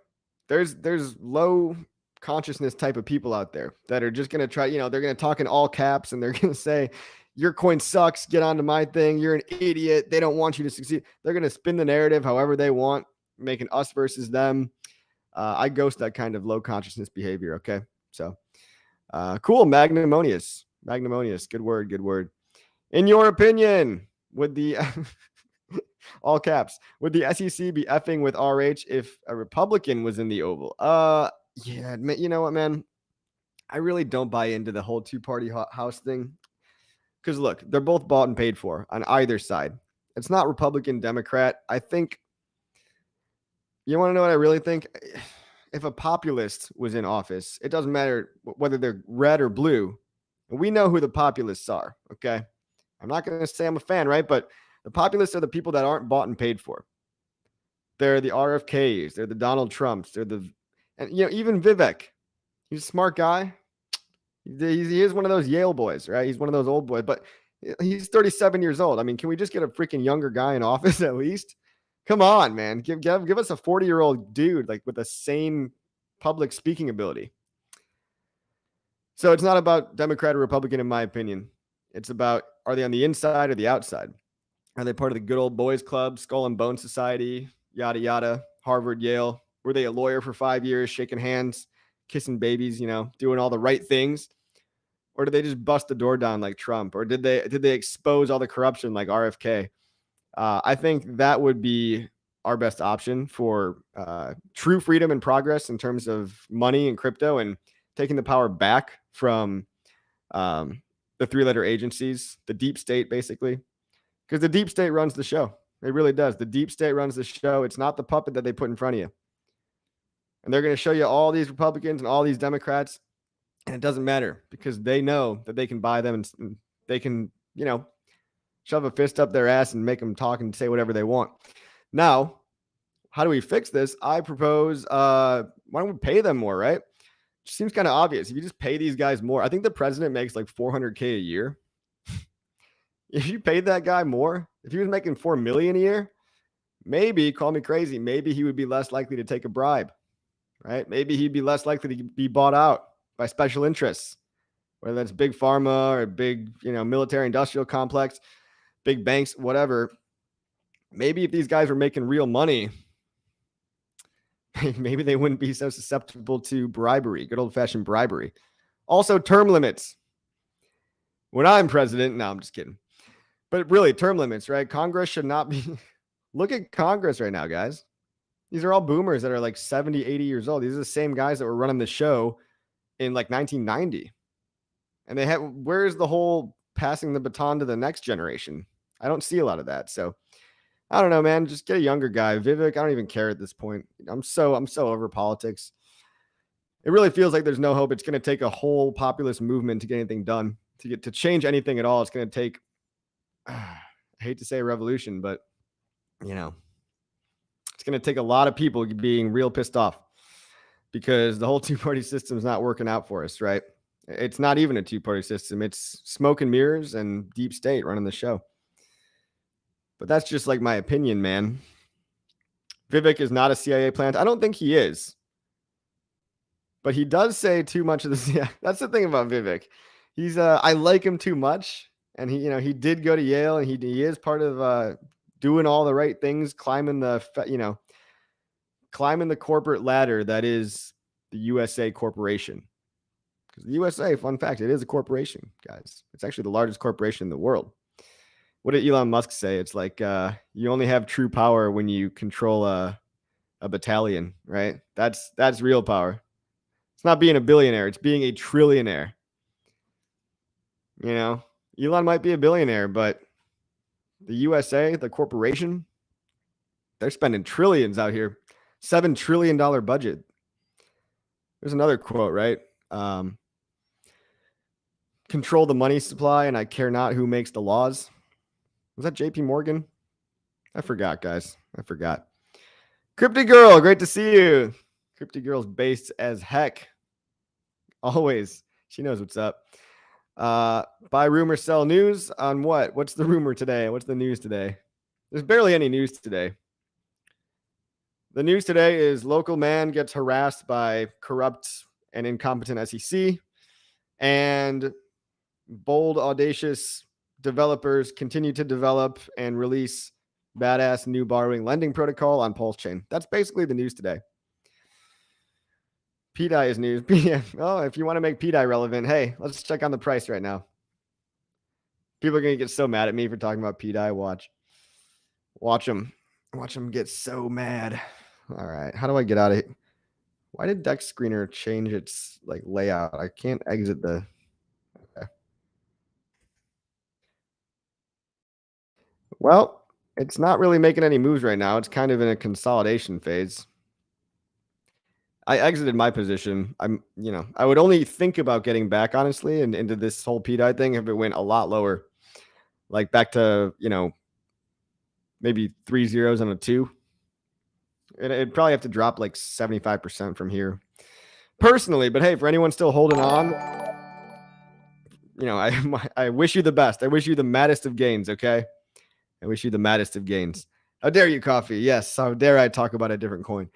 there's low consciousness type of people out there that are just going to try, they're going to talk in all caps and they're going to say, your coin sucks. Get onto my thing. You're an idiot. They don't want you to succeed. They're going to spin the narrative however they want, making us versus them. I ghost that kind of low consciousness behavior. Okay. So, cool. Magnanimous. Good word. In your opinion, would the all caps, would the SEC be effing with RH if a Republican was in the Oval? Yeah, you know what, man? I really don't buy into the whole two-party house thing. Because look, they're both bought and paid for on either side. It's not Republican, Democrat. I think You want to know what I really think? If a populist was in office, it doesn't matter whether they're red or blue. We know who the populists are, okay? I'm not going to say I'm a fan, right? But the populists are the people that aren't bought and paid for. They're the RFKs. They're the Donald Trumps. They're the, and even Vivek. He's a smart guy. He is one of those Yale boys, right? He's one of those old boys, but he's 37 years old. I mean, can we just get a freaking younger guy in office at least? Come on, man. Give us a 40-year-old dude like with a sane public speaking ability. So it's not about Democrat or Republican, in my opinion. It's about, are they on the inside or the outside? Are they part of the good old boys club, Skull and Bone Society, yada, yada, Harvard, Yale? Were they a lawyer for 5 years, shaking hands, kissing babies, doing all the right things? Or did they just bust the door down like Trump? Or did they expose all the corruption like RFK? I think that would be our best option for true freedom and progress in terms of money and crypto and taking the power back from the three-letter agencies, the deep state, basically. Because the deep state runs the show. It really does. The deep state runs the show. It's not the puppet that they put in front of you. And they're going to show you all these Republicans and all these Democrats. And it doesn't matter because they know that they can buy them and they can, shove a fist up their ass and make them talk and say whatever they want. Now, how do we fix this? I propose, why don't we pay them more, right? It seems kind of obvious. If you just pay these guys more, I think the president makes like $400K a year. If you paid that guy more, if he was making $4 million a year, maybe, call me crazy, maybe he would be less likely to take a bribe, right? Maybe he'd be less likely to be bought out by special interests, whether that's big pharma or big, military industrial complex, big banks, whatever. Maybe if these guys were making real money, maybe they wouldn't be so susceptible to bribery, good old-fashioned bribery. Also, term limits. When I'm president, no, I'm just kidding. But really, term limits, right? Congress should not be. Look at Congress right now, guys. These are all boomers that are like 70, 80 years old. These are the same guys that were running the show in like 1990. And where's the whole passing the baton to the next generation? I don't see a lot of that. So I don't know, man. Just get a younger guy. Vivek, I don't even care at this point. I'm so over politics. It really feels like there's no hope. It's going to take a whole populist movement to get anything done. To change anything at all, it's going to take, I hate to say a revolution, but it's going to take a lot of people being real pissed off because the whole two-party system is not working out for us, right? It's not even a two-party system. It's smoke and mirrors and deep state running the show. But that's just like my opinion, man. Vivek is not a CIA plant. I don't think he is. But he does say too much of the CIA. That's the thing about Vivek. He's I like him too much. And he did go to Yale and he is part of doing all the right things, climbing the corporate ladder that is the USA corporation. Because the USA, fun fact, it is a corporation, guys. It's actually the largest corporation in the world. What did Elon Musk say? It's like you only have true power when you control a battalion, right? That's real power. It's not being a billionaire. It's being a trillionaire. Elon might be a billionaire, but the USA, the corporation, they're spending trillions out here. $7 trillion budget. There's another quote, right? Control the money supply, and I care not who makes the laws. Was that JP Morgan? I forgot, guys. I forgot. Crypty Girl, great to see you. Crypty Girl's based as heck. Always. She knows what's up. Buy rumor, sell news on what? What's the rumor today? What's the news today? There's barely any news today. The news today is local man gets harassed by corrupt and incompetent SEC, and bold, audacious developers continue to develop and release badass new borrowing lending protocol on Pulse Chain. That's basically the news today. PDI is news. Oh, if you want to make PDI relevant, hey, let's check on the price right now. People are going to get so mad at me for talking about PDI. Watch them. Watch them get so mad. All right. How do I get out of here? Why did Dex Screener change its layout? I can't exit the... Okay. Well, it's not really making any moves right now. It's kind of in a consolidation phase. I exited my position. I would only think about getting back, honestly, and into this whole PDI thing if it went a lot lower, like back to, maybe 3 zeros and a 2. It'd probably have to drop like 75% from here personally. But hey, for anyone still holding on, I wish you the best. I wish you the maddest of gains. Okay. I wish you the maddest of gains. How dare you, coffee? Yes. How dare I talk about a different coin?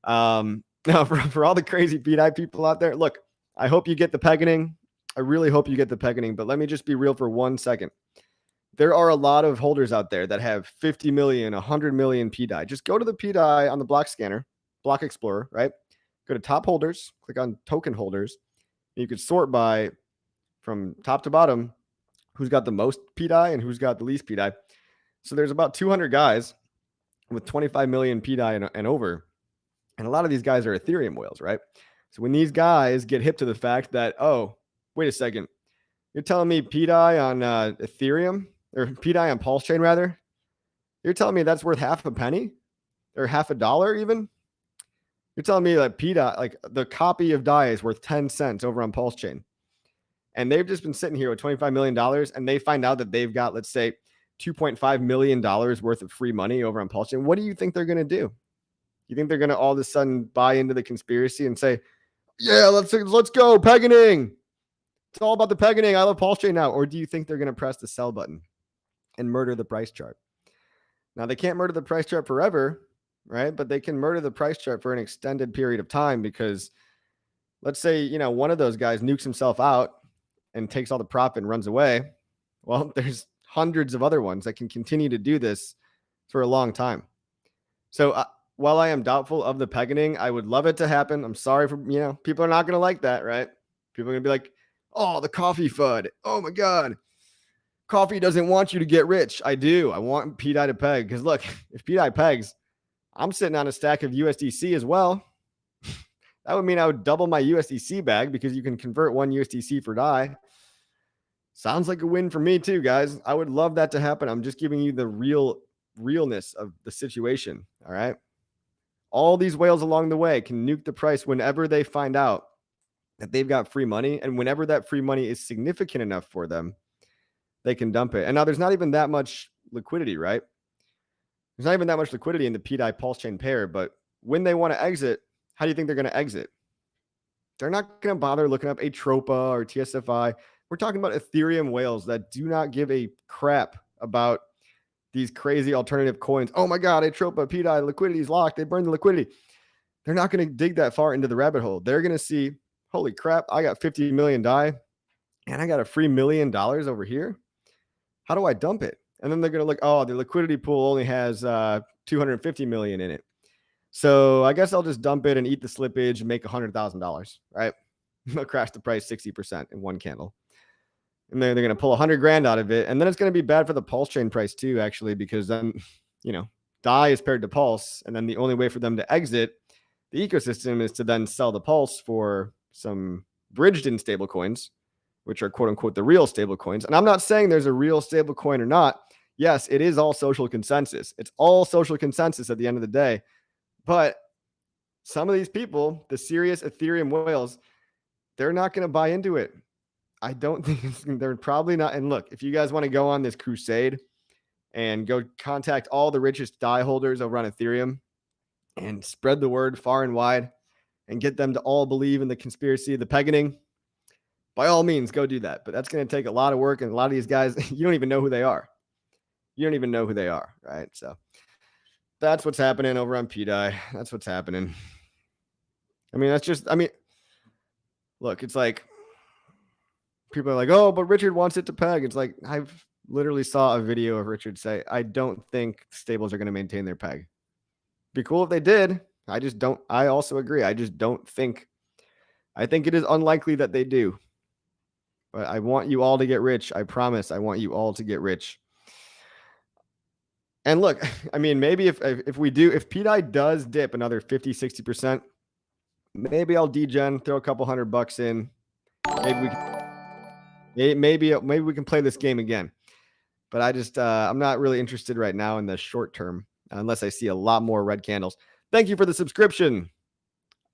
Now, for all the crazy PDI people out there, look, I hope you get the peggining. I really hope you get the peggining. But let me just be real for 1 second. There are a lot of holders out there that have 50 million, 100 million PDI. Just go to the PDI on the block scanner, block explorer, right? Go to top holders, click on token holders. And you could sort by from top to bottom who's got the most PDI and who's got the least PDI. So there's about 200 guys with 25 million PDI and over. And a lot of these guys are Ethereum whales, right? So when these guys get hip to the fact that, oh, wait a second, you're telling me PDI on Ethereum, or PDI on Pulse Chain rather, you're telling me that's worth half a penny or half a dollar even? You're telling me that PDI, like the copy of DAI is worth 10 cents over on Pulse Chain. And they've just been sitting here with $25 million and they find out that they've got, let's say, $2.5 million worth of free money over on Pulse Chain. What do you think they're going to do? You think they're going to all of a sudden buy into the conspiracy and say, yeah, let's go, peggining. It's all about the peggining. I love Pulse Chain now. Or do you think they're going to press the sell button and murder the price chart? Now, they can't murder the price chart forever, right? But they can murder the price chart for an extended period of time because let's say, one of those guys nukes himself out and takes all the profit and runs away. Well, there's hundreds of other ones that can continue to do this for a long time. So while I am doubtful of the peggining, I would love it to happen. I'm sorry for, people are not going to like that, right? People are going to be like, oh, the coffee FUD. Oh my God. Coffee doesn't want you to get rich. I do. I want PDI to peg because look, if PDI pegs, I'm sitting on a stack of USDC as well. That would mean I would double my USDC bag because you can convert 1 USDC for DAI. Sounds like a win for me too, guys. I would love that to happen. I'm just giving you the realness of the situation. All right. All these whales along the way can nuke the price whenever they find out that they've got free money. And whenever that free money is significant enough for them, they can dump it. And now there's not even that much liquidity, right? There's not even that much liquidity in the PDI Pulse Chain pair. But when they want to exit, how do you think they're going to exit? They're not going to bother looking up Atropa or TSFI. We're talking about Ethereum whales that do not give a crap about these crazy alternative coins. Oh my God, Atropa, PDI, liquidity is locked. They burned the liquidity. They're not going to dig that far into the rabbit hole. They're going to see, holy crap, I got 50 million DAI and I got a free $1 million over here. How do I dump it? And then they're going to look, oh, the liquidity pool only has 250 million in it. So I guess I'll just dump it and eat the slippage and make $100,000, right? They'll crash the price 60% in one candle. And then they're going to pull 100 grand out of it. And then it's going to be bad for the Pulse Chain price too, actually, because then, DAI is paired to Pulse. And then the only way for them to exit the ecosystem is to then sell the Pulse for some bridged in stable coins, which are quote unquote the real stable coins. And I'm not saying there's a real stable coin or not. Yes, it is all social consensus. It's all social consensus at the end of the day. But some of these people, the serious Ethereum whales, they're not going to buy into it. I don't think they're probably not. And look, if you guys want to go on this crusade and go contact all the richest DAI holders over on Ethereum and spread the word far and wide and get them to all believe in the conspiracy of the peggining, by all means, go do that. But that's going to take a lot of work. And a lot of these guys, you don't even know who they are. You don't even know who they are, right? So that's what's happening over on PDI. That's what's happening. Look, it's like people are like, oh, but Richard wants it to peg. It's like, I've literally saw a video of Richard say, I don't think stables are going to maintain their peg. Be cool if they did. I also agree. I just don't think, I think it is unlikely that they do. But I want you all to get rich. I promise I want you all to get rich. And look, maybe if PDI does dip another 50, 60%, maybe I'll degen, throw a couple $100 in. Maybe we can play this game again. But I'm not really interested right now in the short term, unless I see a lot more red candles. Thank you for the subscription.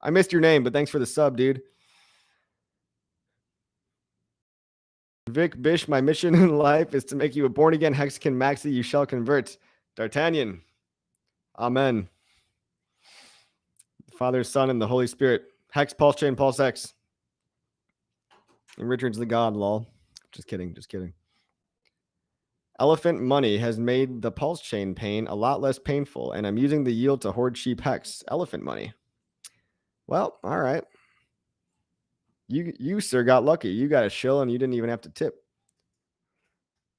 I missed your name, but thanks for the sub, dude. Vic Bish, my mission in life is to make you a born-again Hexagon Maxi. You shall convert. D'Artagnan. Amen. The Father, Son, and the Holy Spirit. Hex, Pulse Chain, Pulse X. And Richard's the God, lol. Just kidding, just kidding. Elephant Money has made the Pulse Chain pain a lot less painful, and I'm using the yield to hoard cheap Hex. Elephant Money. Well, all right. You sir, got lucky. You got a shill, and you didn't even have to tip.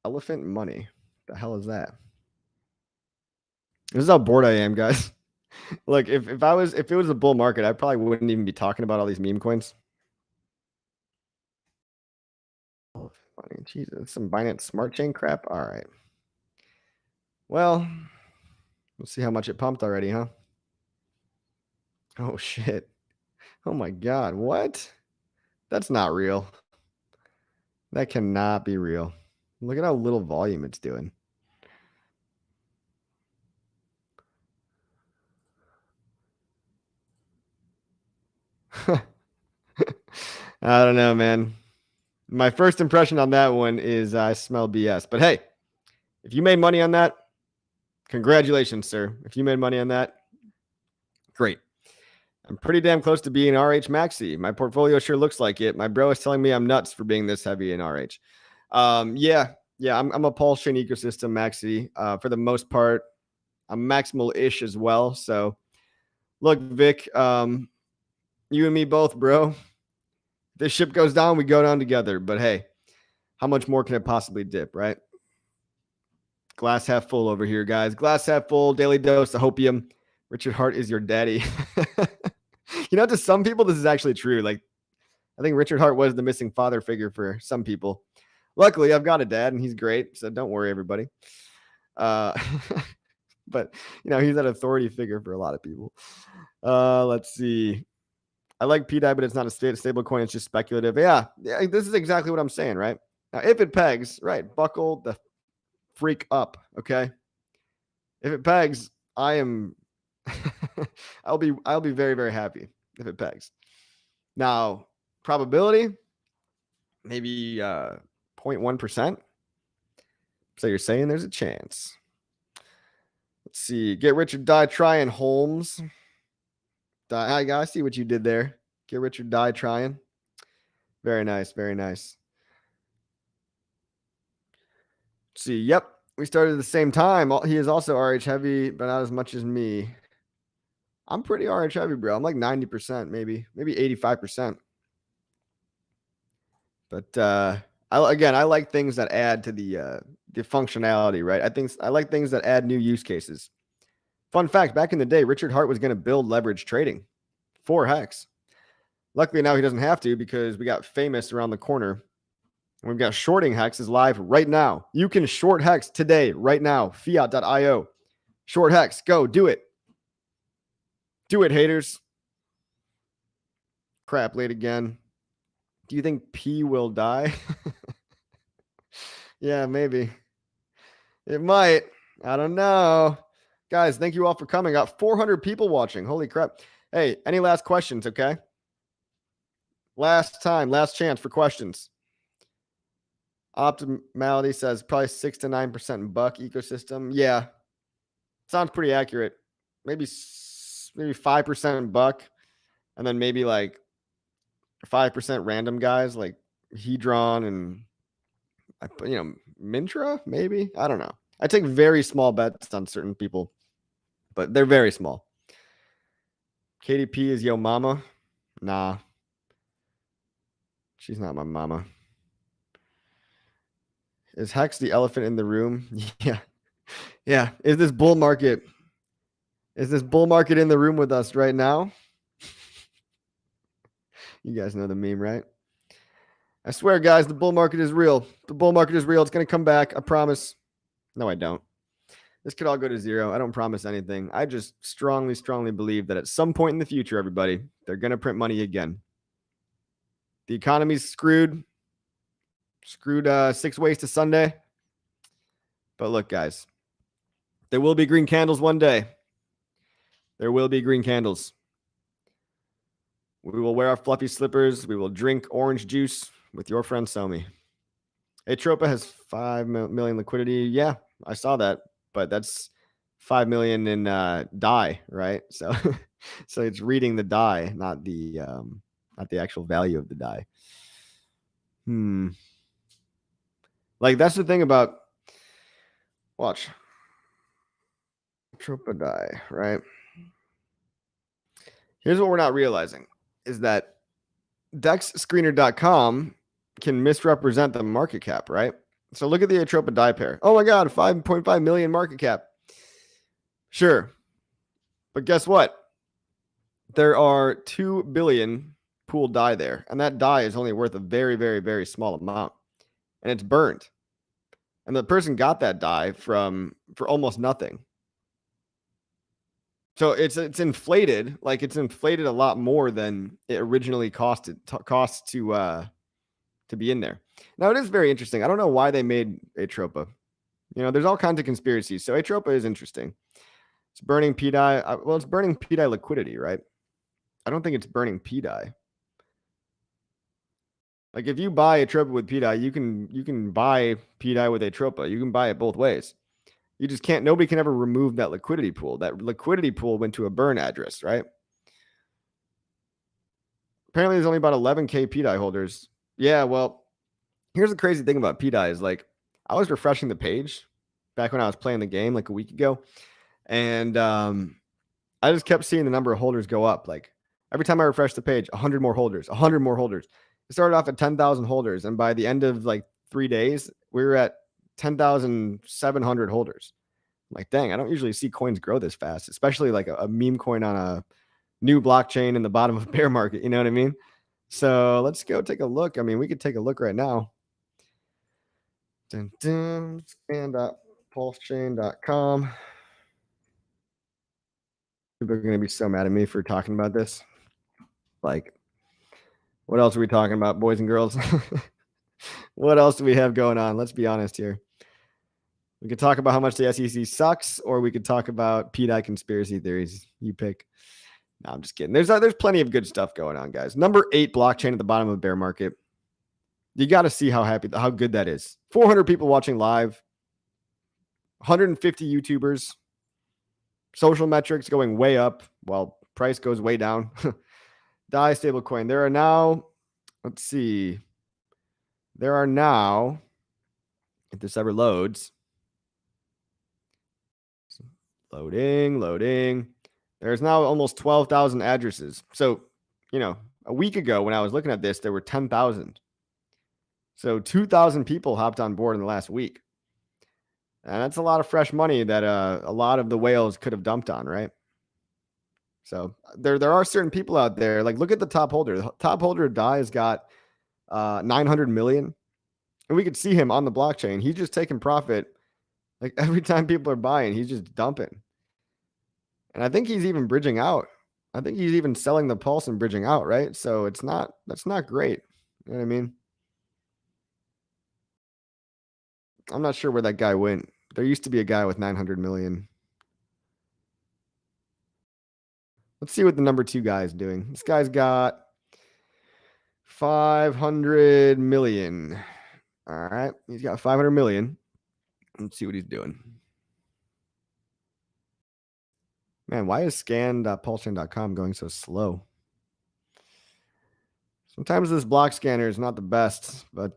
Elephant Money. The hell is that? This is how bored I am, guys. Look, if it was a bull market, I probably wouldn't even be talking about all these meme coins. Funny, Jesus, some Binance Smart Chain crap. All right. Well, we'll see how much it pumped already, huh? Oh shit. Oh my God. What? That's not real. That cannot be real. Look at how little volume it's doing. I don't know, man. My first impression on that one is I smell BS. But hey, if you made money on that, congratulations, sir. If you made money on that, great. I'm pretty damn close to being RH Maxi. My portfolio sure looks like it. My bro is telling me I'm nuts for being this heavy in RH. Yeah, I'm a Pulse Chain ecosystem Maxi. For the most part, I'm maximal-ish as well. So, look, Vic, you and me both, bro. If this ship goes down, we go down together. But hey, how much more can it possibly dip, right? Glass half full over here, guys. Glass half full, daily dose of hopium. Richard Hart is your daddy. You know, to some people, this is actually true. Like, I think Richard Hart was the missing father figure for some people. Luckily, I've got a dad, and he's great. So don't worry, everybody. But, you know, he's an authority figure for a lot of people. Let's see. I like PDI, but it's not a stable coin. It's just speculative. Yeah, this is exactly what I'm saying, right? Now, if it pegs, right, buckle the freak up, okay? If it pegs, I am I'll be very, very happy if it pegs. Now, probability, maybe 0.1%. So you're saying there's a chance. Let's see. Get rich or die trying, Holmes. Hi, guys. I see what you did there. Get rich or die trying. Very nice. Very nice. Let's see. Yep. We started at the same time. He is also RH heavy, but not as much as me. I'm pretty RH heavy, bro. I'm like 90%, maybe 85%. But I like things that add to the functionality, right? I like things that add new use cases. Fun fact, back in the day, Richard Hart was going to build leverage trading for Hex. Luckily, now he doesn't have to because we got Famous around the corner. And we've got shorting Hex is live right now. You can short Hex today, right now. Fiat.io. Short Hex. Go. Do it. Do it, haters. Crap, late again. Do you think P will die? Yeah, maybe. It might. I don't know. Guys, thank you all for coming. Got 400 people watching. Holy crap. Hey, any last questions, okay? Last time, last chance for questions. Optimality says probably 6 to 9% buck ecosystem. Yeah. Sounds pretty accurate. Maybe 5% buck, and then maybe like 5% random guys like Hedron and, you know, Mintra, maybe. I don't know. I take very small bets on certain people, but they're very small. KDP is yo mama. Nah. She's not my mama. Is Hex the elephant in the room? Yeah. Yeah. Is this bull market in the room with us right now? You guys know the meme, right? I swear, guys, the bull market is real. The bull market is real. It's going to come back. I promise. No, I don't. This could all go to zero. I don't promise anything. I just strongly, strongly believe that at some point in the future, everybody, they're going to print money again. The economy's screwed. Screwed 6 ways to Sunday. But look, guys, there will be green candles one day. There will be green candles. We will wear our fluffy slippers. We will drink orange juice with your friend Somi. Atropa has 5 million liquidity. Yeah, I saw that, but that's 5 million in DAI, right? So, so it's reading the DAI, not the actual value of the DAI. Like that's the thing about watch Atropa DAI, right? Here's what we're not realizing is that dexscreener.com can misrepresent the market cap, right? So look at the Atropa DAI pair. Oh my God, 5.5 million market cap. Sure. But guess what? There are 2 billion pooled DAI there, and that DAI is only worth a very, very, very small amount, and it's burned. And the person got that DAI for almost nothing. So it's inflated, like it's inflated a lot more than it originally cost to be in there. Now it is very interesting. I don't know why they made Atropa. You know, there's all kinds of conspiracies. So Atropa is interesting. It's burning PDAI. Well, it's burning PDAI liquidity, right? I don't think it's burning PDAI. Like if you buy Atropa with PDAI, you can buy PDAI with Atropa. You can buy it both ways. You just can't. Nobody can ever remove that liquidity pool. That liquidity pool went to a burn address, right? Apparently, there's only about 11K PDAI holders. Yeah, well, here's the crazy thing about PDAI is like I was refreshing the page back when I was playing the game like a week ago, and I just kept seeing the number of holders go up. Like every time I refreshed the page, 100 more holders, 100 more holders. It started off at 10,000 holders, and by the end of like 3 days, we were at 10,700 holders. I'm like, dang, I don't usually see coins grow this fast, especially like a meme coin on a new blockchain in the bottom of a bear market. You know what I mean? So let's go take a look. I mean, we could take a look right now. Scan.pulsechain.com. People are going to be so mad at me for talking about this. Like, what else are we talking about, boys and girls? What else do we have going on? Let's be honest here. We could talk about how much the SEC sucks, or we could talk about PDAI conspiracy theories. You pick. No, I'm just kidding. There's plenty of good stuff going on, guys. Number 8 blockchain at the bottom of the bear market. You got to see how good that is. 400 people watching live, 150 YouTubers, social metrics going way up while price goes way down. DAI stablecoin. There are now, let's see. There are now, if this ever loads, loading. There's now almost 12,000 addresses. So, you know, a week ago when I was looking at this, there were 10,000. So 2,000 people hopped on board in the last week. And that's a lot of fresh money that a lot of the whales could have dumped on, right? So there are certain people out there. Like, look at the top holder. The top holder of DAI has got 900 million. And we could see him on the blockchain. He's just taking profit. Like every time people are buying, he's just dumping. And I think he's even bridging out. I think he's even selling the pulse and bridging out, right? So that's not great. You know what I mean? I'm not sure where that guy went. There used to be a guy with 900 million. Let's see what the number 2 guy is doing. This guy's got 500 million. All right. He's got 500 million. Let's see what he's doing. Man, why is scan.pulsechain.com going so slow? Sometimes this block scanner is not the best, but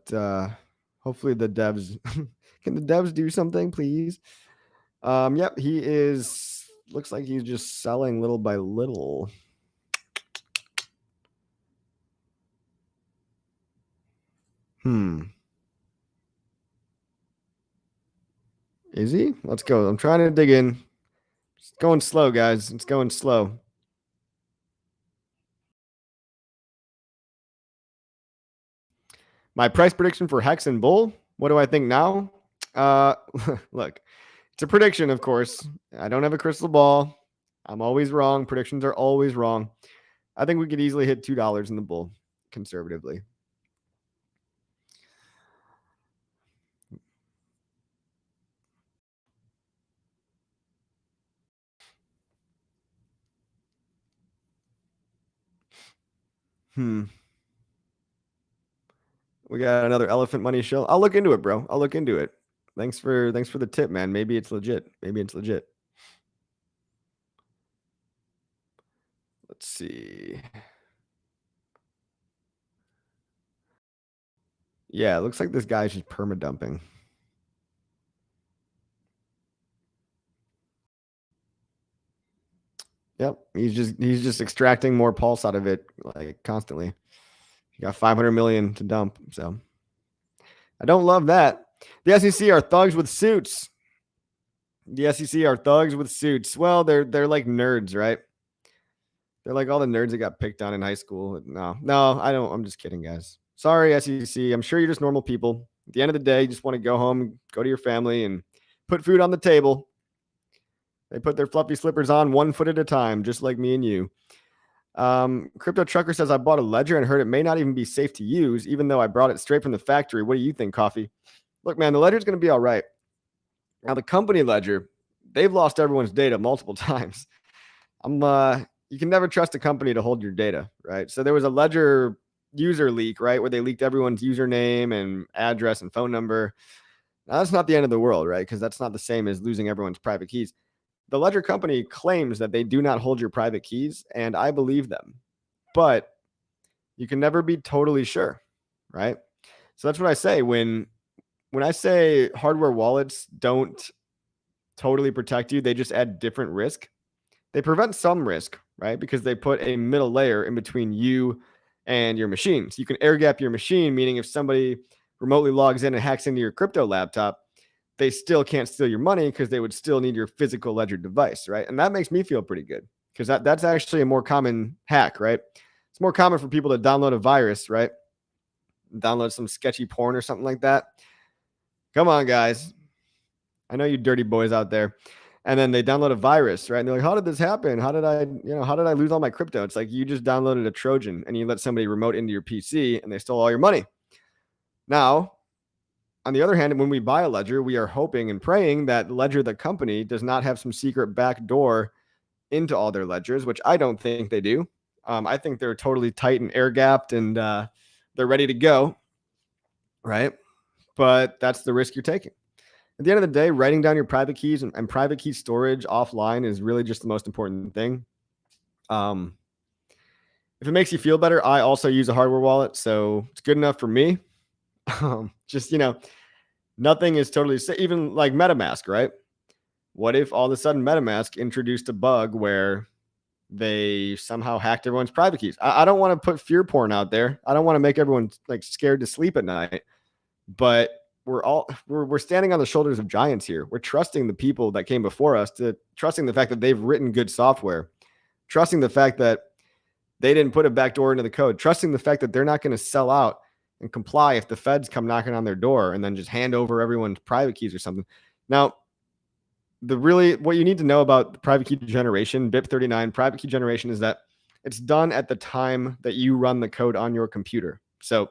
hopefully the devs can the devs do something, please? Yep, he is. Looks like he's just selling little by little. Is he? Let's go. I'm trying to dig in. It's going slow, guys. It's going slow. My price prediction for Hex and Bull. What do I think now? Look, it's a prediction, of course. I don't have a crystal ball. I'm always wrong. Predictions are always wrong. I think we could easily hit $2 in the bull conservatively. We got another elephant money show. I'll look into it, bro. I'll look into it. Thanks for the tip, man. Maybe it's legit. Maybe it's legit. Let's see. Yeah, it looks like this guy's just perma-dumping. Yep, he's just extracting more pulse out of it, like, constantly. He got 500 million to dump, so I don't love that. The SEC are thugs with suits. The SEC are thugs with suits. Well, they're like nerds, right? They're like all the nerds that got picked on in high school. No, I don't. I'm just kidding, guys. Sorry, SEC. I'm sure you're just normal people. At the end of the day, you just want to go home, go to your family, and put food on the table. They put their fluffy slippers on 1 foot at a time, just like me and you. Crypto Trucker says, I bought a ledger and heard it may not even be safe to use, even though I brought it straight from the factory. What do you think, Coffee? Look, man, the ledger's going to be all right. Now, the company ledger, they've lost everyone's data multiple times. You can never trust a company to hold your data, right? So there was a ledger user leak, right, where they leaked everyone's username and address and phone number. Now, that's not the end of the world, right? Because that's not the same as losing everyone's private keys. The ledger company claims that they do not hold your private keys, and I believe them. But you can never be totally sure, right? So that's what I say. When I say hardware wallets don't totally protect you, they just add different risk. They prevent some risk, right? Because they put a middle layer in between you and your machine. So you can air gap your machine, meaning if somebody remotely logs in and hacks into your crypto laptop, they still can't steal your money because they would still need your physical ledger device, right? And that makes me feel pretty good because that's actually a more common hack, right? It's more common for people to download a virus, right? Download some sketchy porn or something like that. Come on, guys. I know you dirty boys out there. And then they download a virus, right? And they're like, how did this happen? How did I lose all my crypto? It's like you just downloaded a Trojan and you let somebody remote into your PC and they stole all your money. Now, on the other hand, when we buy a ledger, we are hoping and praying that ledger, the company, does not have some secret back door into all their ledgers, which I don't think they do. I think they're totally tight and air gapped and they're ready to go, right? But that's the risk you're taking. At the end of the day, writing down your private keys and private key storage offline is really just the most important thing. If it makes you feel better, I also use a hardware wallet, so it's good enough for me. Just, nothing is totally safe, even like MetaMask, right? What if all of a sudden MetaMask introduced a bug where they somehow hacked everyone's private keys? I don't want to put fear porn out there. I don't want to make everyone like scared to sleep at night, but we're standing on the shoulders of giants here. We're trusting the people that came before us, trusting the fact that they've written good software, trusting the fact that they didn't put a backdoor into the code, trusting the fact that they're not going to sell out and comply if the feds come knocking on their door and then just hand over everyone's private keys or something. Now, what you need to know about the private key generation, BIP39 private key generation, is that it's done at the time that you run the code on your computer. So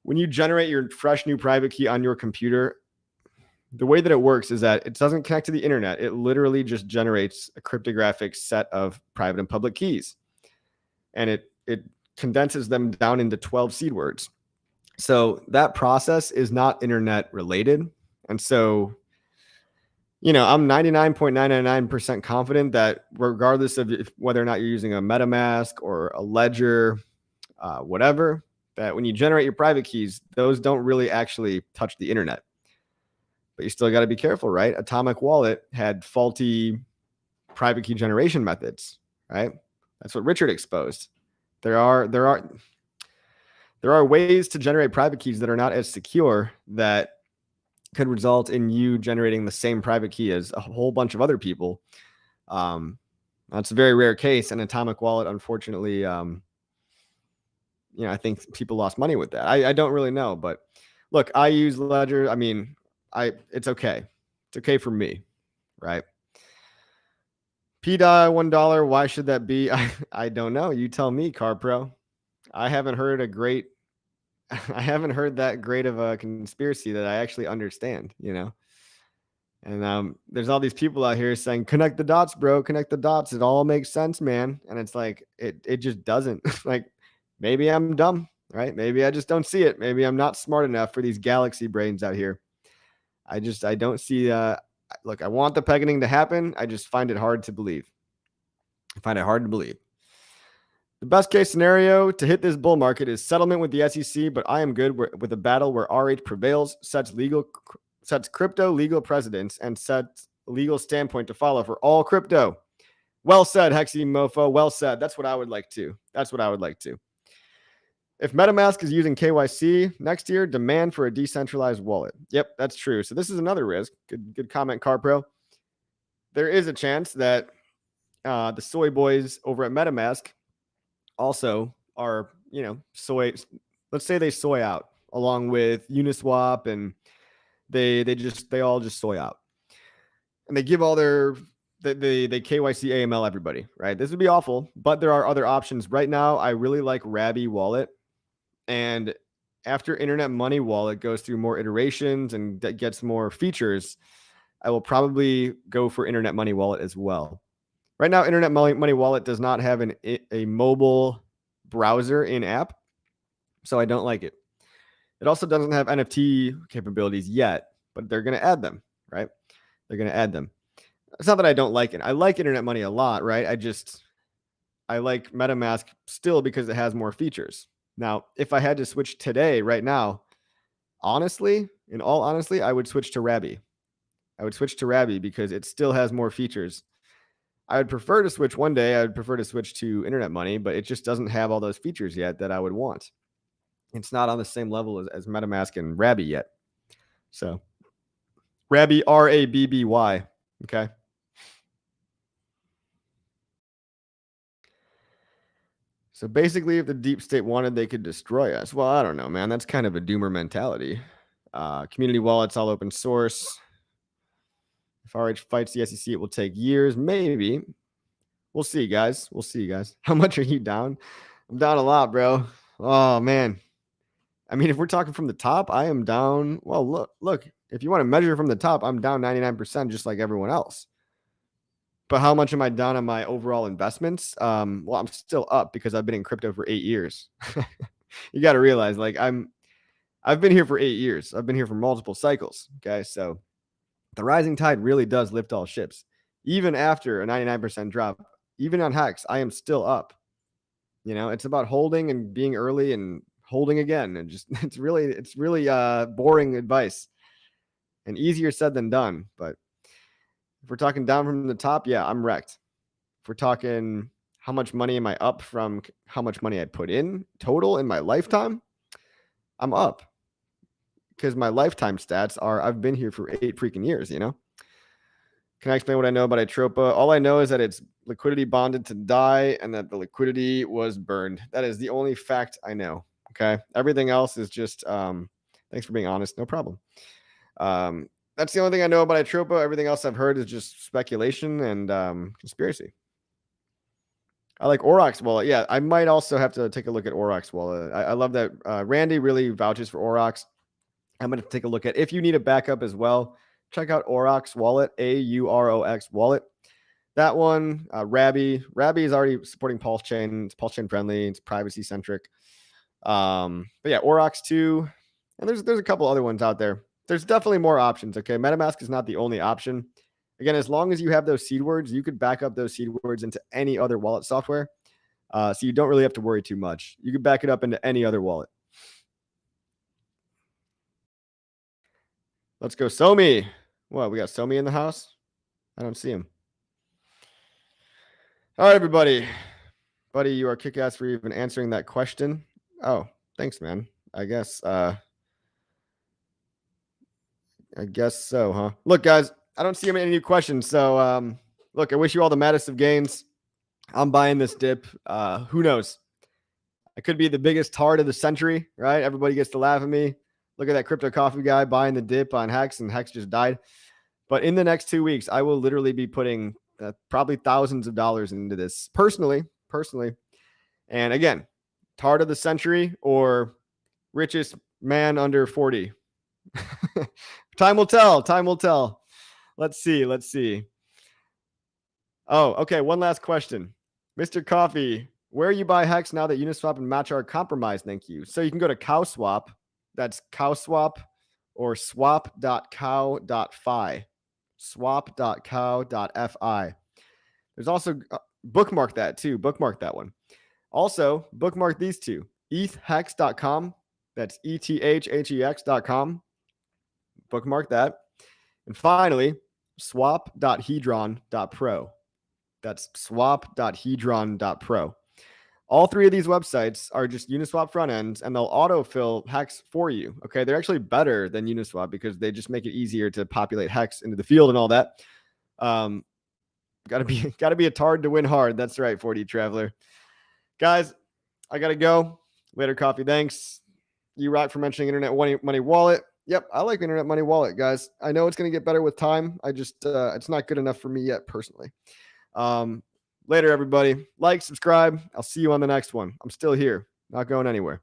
when you generate your fresh new private key on your computer, the way that it works is that it doesn't connect to the internet. It literally just generates a cryptographic set of private and public keys. And it condenses them down into 12 seed words. So that process is not internet related. And so, I'm 99.999% confident that regardless of whether or not you're using a MetaMask or a Ledger, whatever, that when you generate your private keys, those don't really actually touch the internet. But you still got to be careful, right? Atomic Wallet had faulty private key generation methods, right? That's what Richard exposed. There are ways to generate private keys that are not as secure that could result in you generating the same private key as a whole bunch of other people. That's a very rare case, and Atomic Wallet, unfortunately, I think people lost money with that. I don't really know, but look, I use Ledger. I mean, it's okay. It's okay for me, right? PDI $1. Why should that be? I don't know. You tell me, Car Pro. I haven't heard that great of a conspiracy that I actually understand, And there's all these people out here saying, connect the dots, bro, connect the dots. It all makes sense, man. And it's like, it just doesn't. Like, Maybe I'm dumb, right? Maybe I just don't see it. Maybe I'm not smart enough for these galaxy brains out here. I don't see, look, I want the pegging to happen. I just find it hard to believe. I find it hard to believe. The best case scenario to hit this bull market is settlement with the SEC, but I am good with a battle where RH prevails, sets crypto legal precedents, and sets legal standpoint to follow for all crypto. Well said, Hexy Mofo. Well said. That's what I would like to. That's what I would like to. If MetaMask is using KYC next year, demand for a decentralized wallet. Yep, that's true. So this is another risk. Good comment, CarPro. There is a chance that the soy boys over at MetaMask also are, soy. Let's say they soy out along with Uniswap, and they all just soy out, and they give all their they KYC AML everybody, right? This would be awful, but there are other options right now. I really like Rabby Wallet, and after Internet Money Wallet goes through more iterations and that gets more features, I will probably go for Internet Money Wallet as well. Right now, Internet Money Wallet does not have a mobile browser in app, so I don't like it. It also doesn't have NFT capabilities yet, but they're going to add them, right? They're going to add them. It's not that I don't like it. I like Internet Money a lot, right? I like MetaMask still because it has more features. Now, if I had to switch today, right now, honestly, in all honesty, I would switch to Rabby. I would switch to Rabby because it still has more features. I would prefer to switch one day. I would prefer to switch to Internet Money, but it just doesn't have all those features yet that I would want. It's not on the same level as MetaMask and Rabby yet. So Rabby, Rabby. Okay. So basically, if the deep state wanted, they could destroy us. Well, I don't know, man. That's kind of a doomer mentality. Community wallets, all open source. If RH fights the SEC, it will take years. Maybe. We'll see, guys. We'll see, guys. How much are you down? I'm down a lot, bro. Oh, man. I mean, if we're talking from the top, I am down. Well, look. If you want to measure from the top, I'm down 99%, just like everyone else. But how much am I down on my overall investments? Well, I'm still up because I've been in crypto for 8 years. You got to realize, like, I've been here for 8 years. I've been here for multiple cycles. Okay, so the rising tide really does lift all ships. Even after a 99% drop, even on HEX, I am still up. It's about holding and being early and holding again, and just it's really boring advice and easier said than done. But if we're talking down from the top, yeah, I'm wrecked. If we're talking how much money am I up from how much money I put in total in my lifetime, I'm up. Because my lifetime stats are I've been here for 8 freaking years, Can I explain what I know about Itropa? All I know is that it's liquidity bonded to DAI and that the liquidity was burned. That is the only fact I know. Okay. Everything else is just thanks for being honest. No problem. That's the only thing I know about Itropa. Everything else I've heard is just speculation and conspiracy. I like Aurochs Wallet. Yeah, I might also have to take a look at Aurochs Wallet. I love that Randy really vouches for Aurochs. I'm going to take a look at, if you need a backup as well, check out Aurochs Wallet, AUROX Wallet. That one, Rabby is already supporting Pulse Chain. It's Pulse Chain friendly. It's privacy centric. But yeah, Aurochs too. And there's a couple other ones out there. There's definitely more options. Okay, MetaMask is not the only option. Again, as long as you have those seed words, you could back up those seed words into any other wallet software. So you don't really have to worry too much. You could back it up into any other wallet. Let's go, Somi. What, we got Somi in the house? I don't see him. All right, everybody. Buddy, you are kick-ass for even answering that question. Oh, thanks, man. I guess so, huh? Look, guys, I don't see any new questions. So, look, I wish you all the maddest of gains. I'm buying this dip. Who knows? I could be the biggest tard of the century, right? Everybody gets to laugh at me. Look at that crypto coffee guy buying the dip on HEX, and HEX just died. But in the next 2 weeks, I will literally be putting probably thousands of dollars into this personally. And again, tard of the century or richest man under 40. Time will tell. Let's see. Oh, okay. One last question. Mr. Coffee, Where you buy HEX now that Uniswap and Match are compromised? Thank you. So you can go to CowSwap. That's CowSwap or swap.cow.fi. Swap.cow.fi. There's also bookmark that too. Bookmark that one. Also, bookmark these two. ETHHEX.com. That's ETHHEX.com. Bookmark that. And finally, swap.hedron.pro. That's swap.hedron.pro. All three of these websites are just Uniswap front ends, and they'll autofill HEX for you. Okay, they're actually better than Uniswap because they just make it easier to populate HEX into the field and all that. Gotta be a tard to win hard. That's right, 4D Traveler. Guys, I gotta go. Later, coffee. Thanks. You rock for mentioning Internet Money Wallet. Yep, I like Internet Money Wallet, guys. I know it's gonna get better with time. I just it's not good enough for me yet personally. Later, everybody. Like, subscribe. I'll see you on the next one. I'm still here. Not going anywhere.